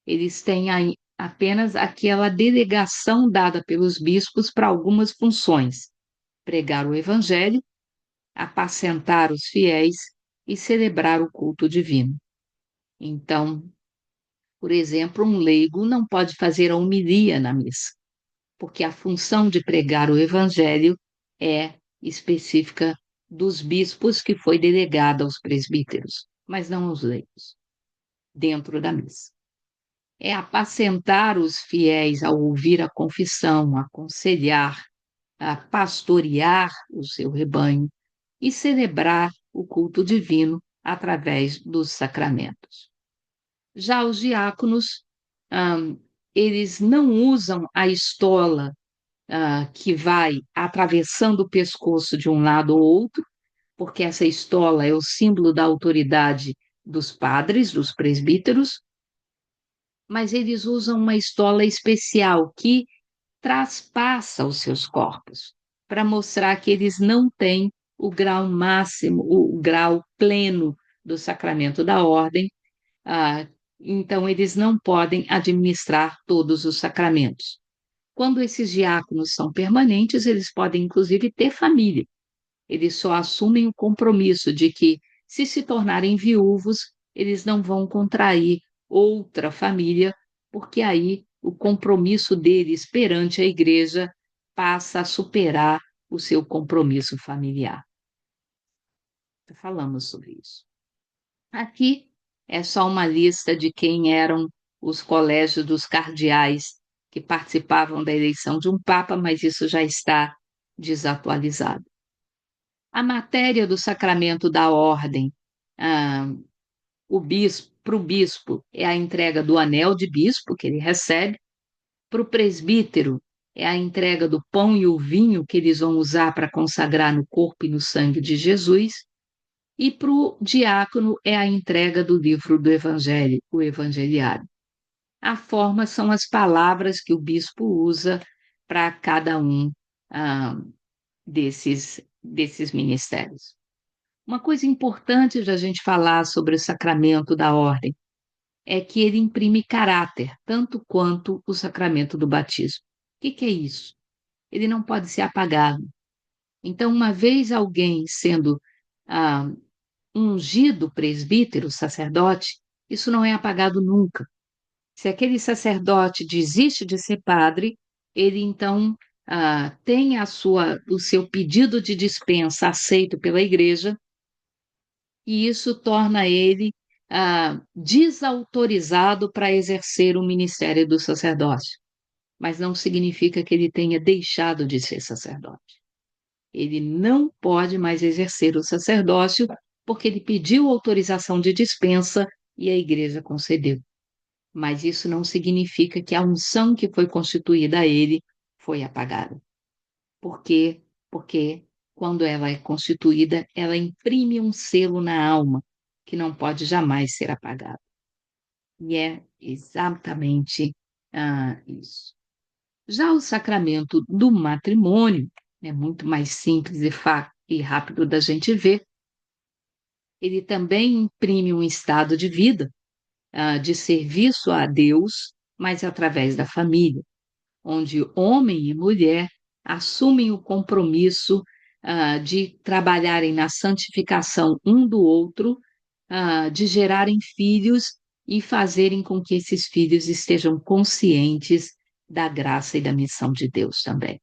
Eles têm apenas aquela delegação dada pelos bispos para algumas funções: pregar o evangelho, apacentar os fiéis e celebrar o culto divino. Então, por exemplo, um leigo não pode fazer a homilia na missa, porque a função de pregar o evangelho é específica dos bispos, que foi delegada aos presbíteros, mas não aos leigos, dentro da missa. É apacentar os fiéis ao ouvir a confissão, aconselhar, a pastorear o seu rebanho e celebrar o culto divino através dos sacramentos. Já os diáconos, eles não usam a estola que vai atravessando o pescoço de um lado ou outro, porque essa estola é o símbolo da autoridade dos padres, dos presbíteros, mas eles usam uma estola especial que traspassa os seus corpos, para mostrar que eles não têm o grau máximo, o grau pleno do sacramento da ordem, então eles não podem administrar todos os sacramentos. Quando esses diáconos são permanentes, eles podem inclusive ter família. Eles só assumem o compromisso de que, se tornarem viúvos, eles não vão contrair outra família, porque aí o compromisso deles perante a igreja passa a superar o seu compromisso familiar. Falamos sobre isso. Aqui é só uma lista de quem eram os colégios dos cardeais que participavam da eleição de um papa, mas isso já está desatualizado. A matéria do sacramento da ordem, ah, para o bispo é a entrega do anel de bispo que ele recebe, para o presbítero é a entrega do pão e o vinho que eles vão usar para consagrar no corpo e no sangue de Jesus, e para o diácono é a entrega do livro do Evangelho, o Evangeliário. A forma são as palavras que o bispo usa para cada um desses ministérios. Uma coisa importante da gente falar sobre o sacramento da ordem é que ele imprime caráter, tanto quanto o sacramento do batismo. O que é isso? Ele não pode ser apagado. Então, uma vez alguém sendo ungido presbítero, sacerdote, isso não é apagado nunca. Se aquele sacerdote desiste de ser padre, ele então tem o seu pedido de dispensa aceito pela igreja, e isso torna ele desautorizado para exercer o ministério do sacerdócio. Mas não significa que ele tenha deixado de ser sacerdote. Ele não pode mais exercer o sacerdócio porque ele pediu autorização de dispensa e a igreja concedeu. Mas isso não significa que a unção que foi constituída a ele foi apagada. Por quê? Porque quando ela é constituída, ela imprime um selo na alma que não pode jamais ser apagado. E é exatamente isso. Já o sacramento do matrimônio é muito mais simples e rápido da gente ver. Ele também imprime um estado de vida, de serviço a Deus, mas através da família, onde homem e mulher assumem o compromisso de trabalharem na santificação um do outro, de gerarem filhos e fazerem com que esses filhos estejam conscientes da graça e da missão de Deus também.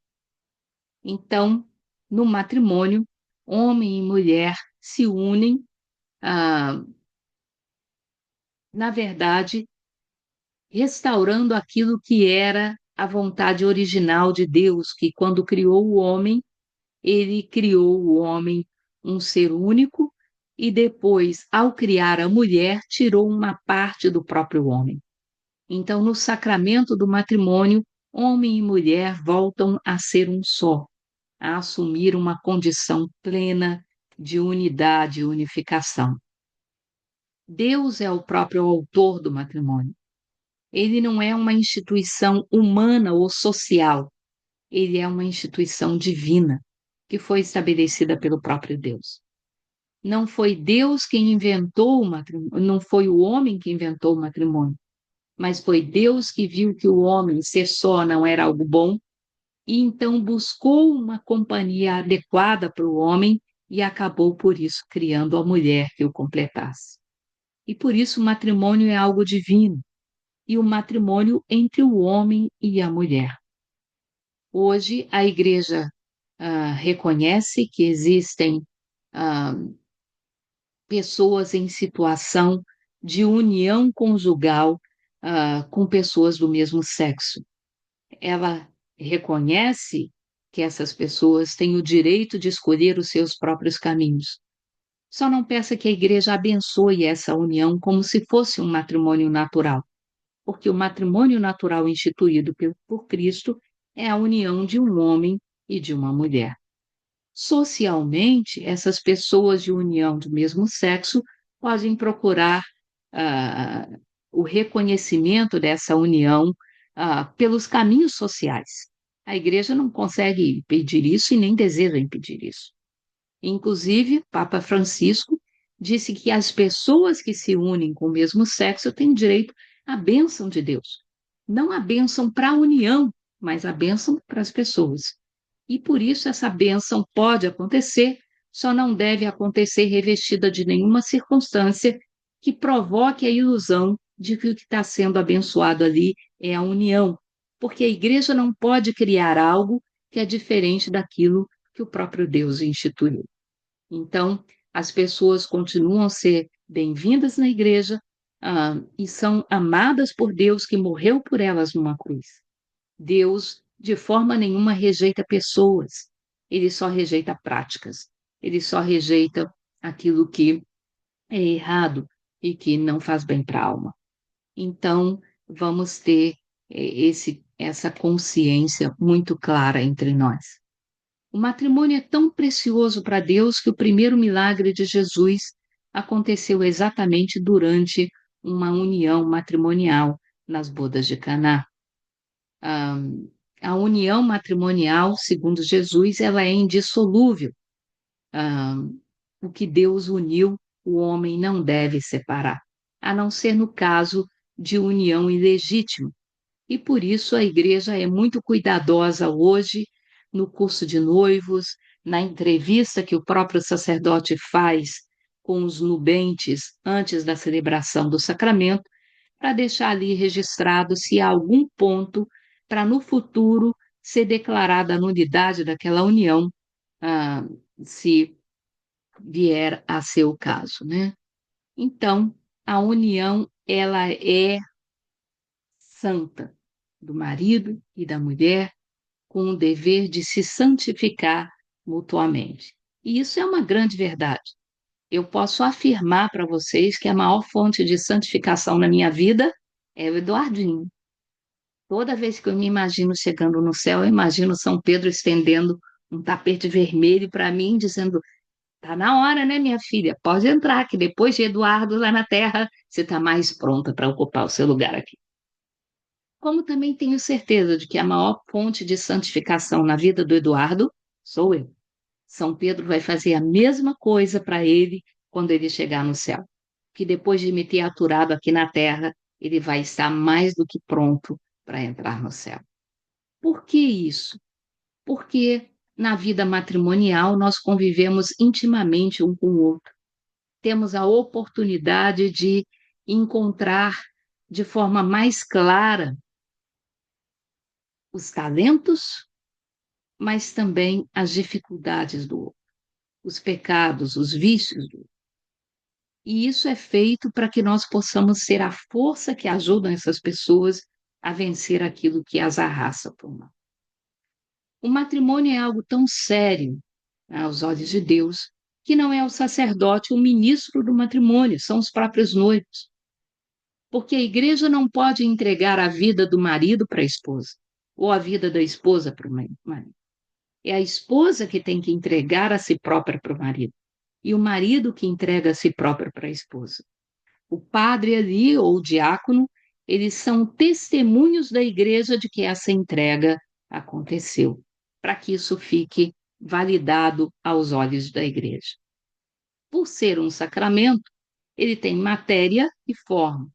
Então, no matrimônio, homem e mulher se unem, ah, na verdade, restaurando aquilo que era a vontade original de Deus, que quando criou o homem, ele criou o homem um ser único e depois, ao criar a mulher, tirou uma parte do próprio homem. Então, no sacramento do matrimônio, homem e mulher voltam a ser um só, a assumir uma condição plena de unidade e unificação. Deus é o próprio autor do matrimônio. Ele não é uma instituição humana ou social, ele é uma instituição divina, que foi estabelecida pelo próprio Deus. Não foi Deus quem inventou o matrimônio, não foi o homem que inventou o matrimônio, mas foi Deus que viu que o homem ser só não era algo bom, e então buscou uma companhia adequada para o homem e acabou por isso criando a mulher que o completasse. E por isso o matrimônio é algo divino, e o matrimônio entre o homem e a mulher. Hoje, a Igreja reconhece que existem ah, pessoas em situação de união conjugal com pessoas do mesmo sexo. Ela reconhece que essas pessoas têm o direito de escolher os seus próprios caminhos. Só não peça que a Igreja abençoe essa união como se fosse um matrimônio natural, porque o matrimônio natural instituído por Cristo é a união de um homem e de uma mulher. Socialmente, essas pessoas de união do mesmo sexo podem procurar ah, o reconhecimento dessa união pelos caminhos sociais. A igreja não consegue impedir isso e nem deseja impedir isso. Inclusive, Papa Francisco disse que as pessoas que se unem com o mesmo sexo têm direito à bênção de Deus. Não a bênção para a união, mas a bênção para as pessoas. E por isso essa bênção pode acontecer, só não deve acontecer revestida de nenhuma circunstância que provoque a ilusão de que o que está sendo abençoado ali é a união, porque a igreja não pode criar algo que é diferente daquilo que o próprio Deus instituiu. Então, as pessoas continuam a ser bem-vindas na igreja, e são amadas por Deus que morreu por elas numa cruz. Deus, de forma nenhuma, rejeita pessoas, ele só rejeita práticas, ele só rejeita aquilo que é errado e que não faz bem para a alma. Então, vamos ter essa consciência muito clara entre nós. O matrimônio é tão precioso para Deus que o primeiro milagre de Jesus aconteceu exatamente durante uma união matrimonial nas bodas de Caná. Ah, a união matrimonial, segundo Jesus, ela é indissolúvel. Ah, o que Deus uniu, o homem não deve separar, a não ser no caso de união ilegítima. E por isso a igreja é muito cuidadosa hoje no curso de noivos, na entrevista que o próprio sacerdote faz com os nubentes antes da celebração do sacramento, para deixar ali registrado se há algum ponto para no futuro ser declarada a nulidade daquela união, ah, se vier a ser o caso, né? Então, a união ela é santa do marido e da mulher, com o dever de se santificar mutuamente. E isso é uma grande verdade. Eu posso afirmar para vocês que a maior fonte de santificação na minha vida é o Eduardinho. Toda vez que eu me imagino chegando no céu, eu imagino São Pedro estendendo um tapete vermelho para mim, dizendo: tá na hora, né, minha filha? Pode entrar, que depois de Eduardo lá na terra, você está mais pronta para ocupar o seu lugar aqui. Como também tenho certeza de que a maior fonte de santificação na vida do Eduardo sou eu. São Pedro vai fazer a mesma coisa para ele quando ele chegar no céu. Que depois de me ter aturado aqui na terra, ele vai estar mais do que pronto para entrar no céu. Por que isso? Porque na vida matrimonial nós convivemos intimamente um com o outro. Temos a oportunidade de encontrar de forma mais clara os talentos, mas também as dificuldades do outro, os pecados, os vícios do outro. E isso é feito para que nós possamos ser a força que ajuda essas pessoas a vencer aquilo que as arrasta para o mal. O matrimônio é algo tão sério, né, aos olhos de Deus, que não é o sacerdote o ministro do matrimônio, são os próprios noivos. Porque a igreja não pode entregar a vida do marido para a esposa, ou a vida da esposa para o marido. É a esposa que tem que entregar a si própria para o marido, e o marido que entrega a si próprio para a esposa. O padre ali, ou o diácono, eles são testemunhos da igreja de que essa entrega aconteceu, para que isso fique validado aos olhos da igreja. Por ser um sacramento, ele tem matéria e forma.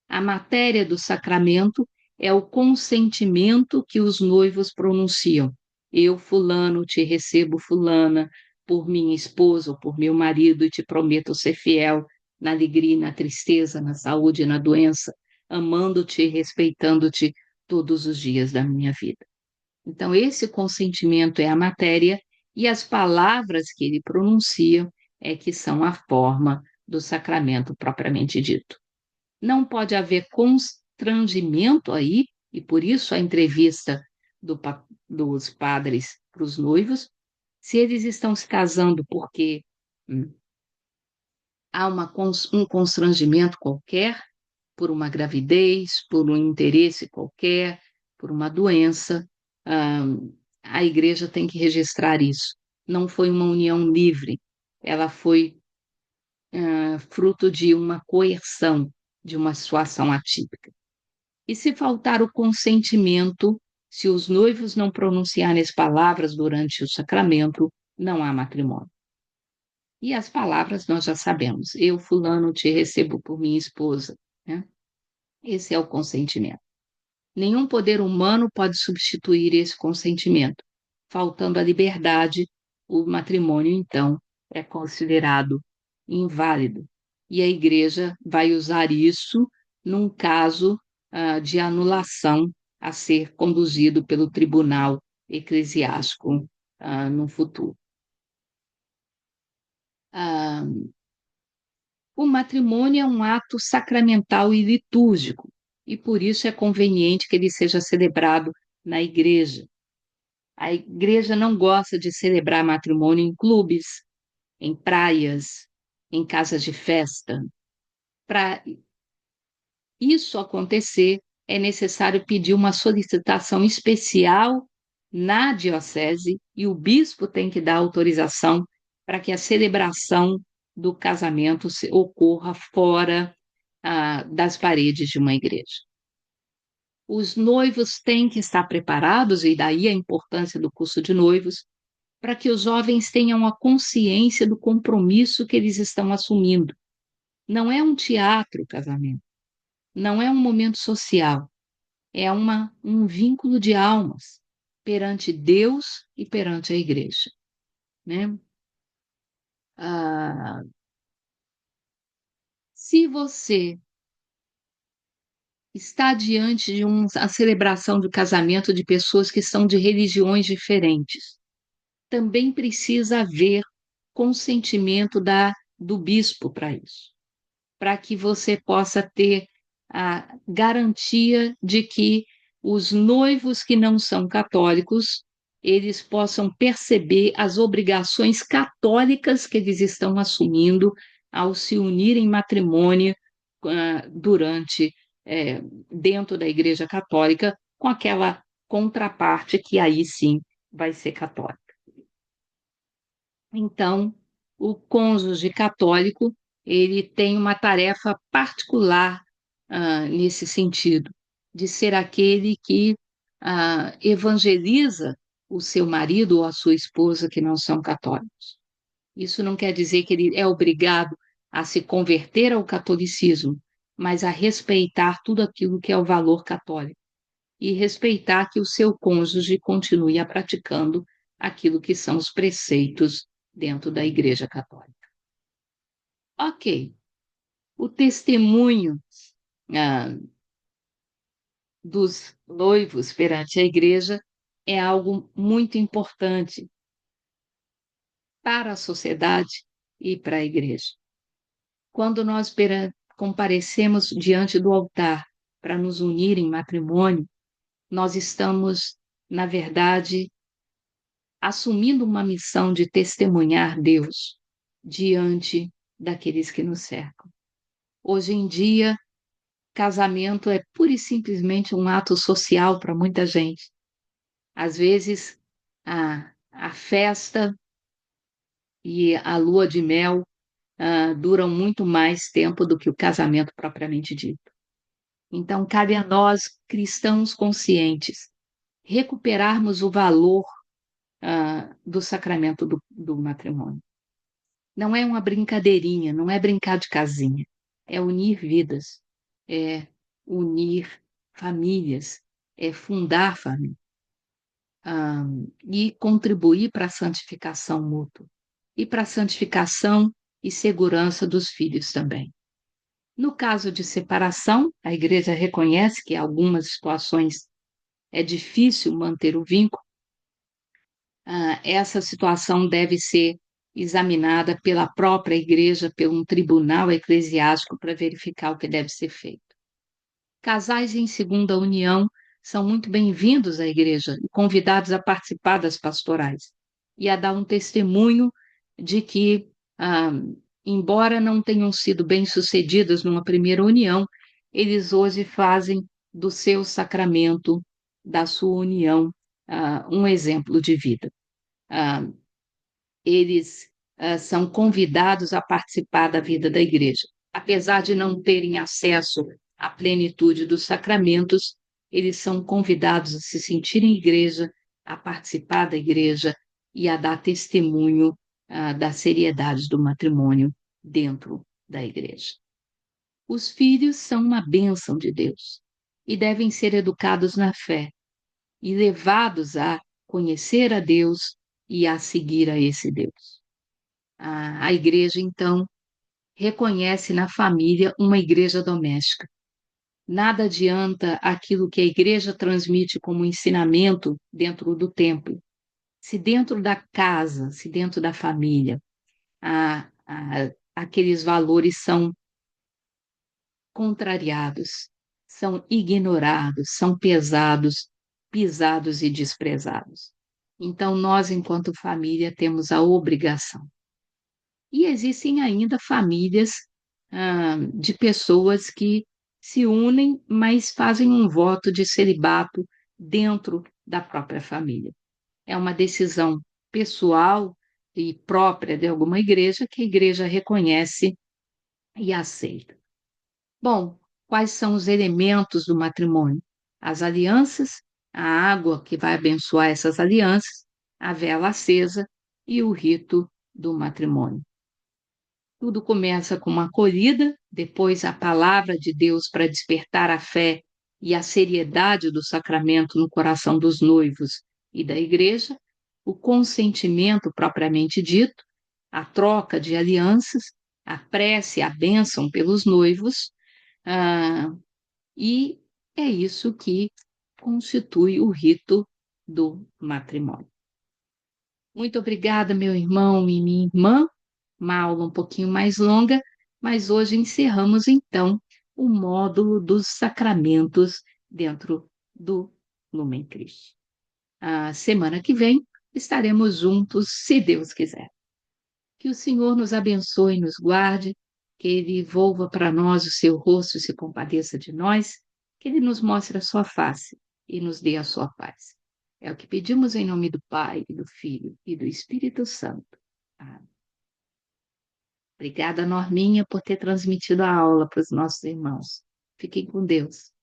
A matéria do sacramento é o consentimento que os noivos pronunciam. Eu, fulano, te recebo, fulana, por minha esposa ou por meu marido, e te prometo ser fiel na alegria e na tristeza, na saúde e na doença, amando-te e respeitando-te todos os dias da minha vida. Então, esse consentimento é a matéria, e as palavras que ele pronuncia é que são a forma do sacramento propriamente dito. Não pode haver constrangimento aí, e por isso a entrevista dos padres para os noivos, se eles estão se casando porque hum, há um constrangimento qualquer, por uma gravidez, por um interesse qualquer, por uma doença, a igreja tem que registrar isso. Não foi uma união livre, ela foi fruto de uma coerção, de uma situação atípica. E se faltar o consentimento, se os noivos não pronunciarem as palavras durante o sacramento, não há matrimônio. E as palavras nós já sabemos. Eu, fulano, te recebo por minha esposa, né? Esse é o consentimento. Nenhum poder humano pode substituir esse consentimento. Faltando a liberdade, o matrimônio, então, é considerado inválido. E a igreja vai usar isso num caso de anulação a ser conduzido pelo tribunal eclesiástico no futuro. Ah, o matrimônio é um ato sacramental e litúrgico, e por isso é conveniente que ele seja celebrado na igreja. A igreja não gosta de celebrar matrimônio em clubes, em praias, em casas de festa. Para isso acontecer, é necessário pedir uma solicitação especial na diocese e o bispo tem que dar autorização para que a celebração do casamento ocorra fora das paredes de uma igreja. Os noivos têm que estar preparados, e daí a importância do curso de noivos, para que os jovens tenham a consciência do compromisso que eles estão assumindo. Não é um teatro o casamento, não é um momento social, é um vínculo de almas perante Deus e perante a igreja, né? Ah, se você está diante de a celebração do casamento de pessoas que são de religiões diferentes, também precisa haver consentimento do bispo para isso, para que você possa ter a garantia de que os noivos que não são católicos, eles possam perceber as obrigações católicas que eles estão assumindo ao se unirem em matrimônio durante, dentro da Igreja Católica, com aquela contraparte que aí sim vai ser católica. Então, o cônjuge católico, ele tem uma tarefa particular nesse sentido, de ser aquele que evangeliza o seu marido ou a sua esposa que não são católicos. Isso não quer dizer que ele é obrigado a se converter ao catolicismo, mas a respeitar tudo aquilo que é o valor católico e respeitar que o seu cônjuge continue a praticando aquilo que são os preceitos dentro da Igreja Católica. Ok, o testemunho ah, dos noivos perante a igreja é algo muito importante para a sociedade e para a igreja. Quando nós comparecemos diante do altar para nos unir em matrimônio, nós estamos, na verdade, assumindo uma missão de testemunhar Deus diante daqueles que nos cercam. Hoje em dia, casamento é pura e simplesmente um ato social para muita gente. Às vezes, a festa e a lua de mel duram muito mais tempo do que o casamento propriamente dito. Então, cabe a nós, cristãos conscientes, recuperarmos o valor do sacramento do matrimônio. Não é uma brincadeirinha, não é brincar de casinha, é unir vidas, é unir famílias, é fundar família, e contribuir para a santificação mútua e para a santificação e segurança dos filhos também. No caso de separação, a igreja reconhece que em algumas situações é difícil manter o vínculo. Essa situação deve ser examinada pela própria igreja, por um tribunal eclesiástico, para verificar o que deve ser feito. Casais em segunda união são muito bem-vindos à igreja e convidados a participar das pastorais e a dar um testemunho de que, ah, embora não tenham sido bem-sucedidos numa primeira união, eles hoje fazem do seu sacramento, da sua união, um exemplo de vida. Ah, eles são convidados a participar da vida da igreja. Apesar de não terem acesso à plenitude dos sacramentos, eles são convidados a se sentirem igreja, a participar da igreja e a dar testemunho da seriedade do matrimônio dentro da igreja. Os filhos são uma bênção de Deus e devem ser educados na fé e levados a conhecer a Deus e a seguir a esse Deus. A igreja, então, reconhece na família uma igreja doméstica. Nada adianta aquilo que a igreja transmite como ensinamento dentro do templo. Se dentro da casa, se dentro da família, aqueles valores são contrariados, são ignorados, são pesados, pisados e desprezados. Então, nós, enquanto família, temos a obrigação. E existem ainda famílias de pessoas que se unem, mas fazem um voto de celibato dentro da própria família. É uma decisão pessoal e própria de alguma igreja que a igreja reconhece e aceita. Bom, quais são os elementos do matrimônio? As alianças, a água que vai abençoar essas alianças, a vela acesa e o rito do matrimônio. Tudo começa com uma acolhida, depois a palavra de Deus para despertar a fé e a seriedade do sacramento no coração dos noivos e da igreja, o consentimento propriamente dito, a troca de alianças, a prece, a bênção pelos noivos, e é isso que constitui o rito do matrimônio. Muito obrigada, meu irmão e minha irmã. Uma aula um pouquinho mais longa, mas hoje encerramos então o módulo dos sacramentos dentro do Lumen Christi. A semana que vem estaremos juntos, se Deus quiser. Que o Senhor nos abençoe e nos guarde, que Ele volva para nós o seu rosto e se compadeça de nós, que Ele nos mostre a sua face e nos dê a sua paz. É o que pedimos em nome do Pai, e do Filho e do Espírito Santo. Amém. Obrigada, Norminha, por ter transmitido a aula para os nossos irmãos. Fiquem com Deus.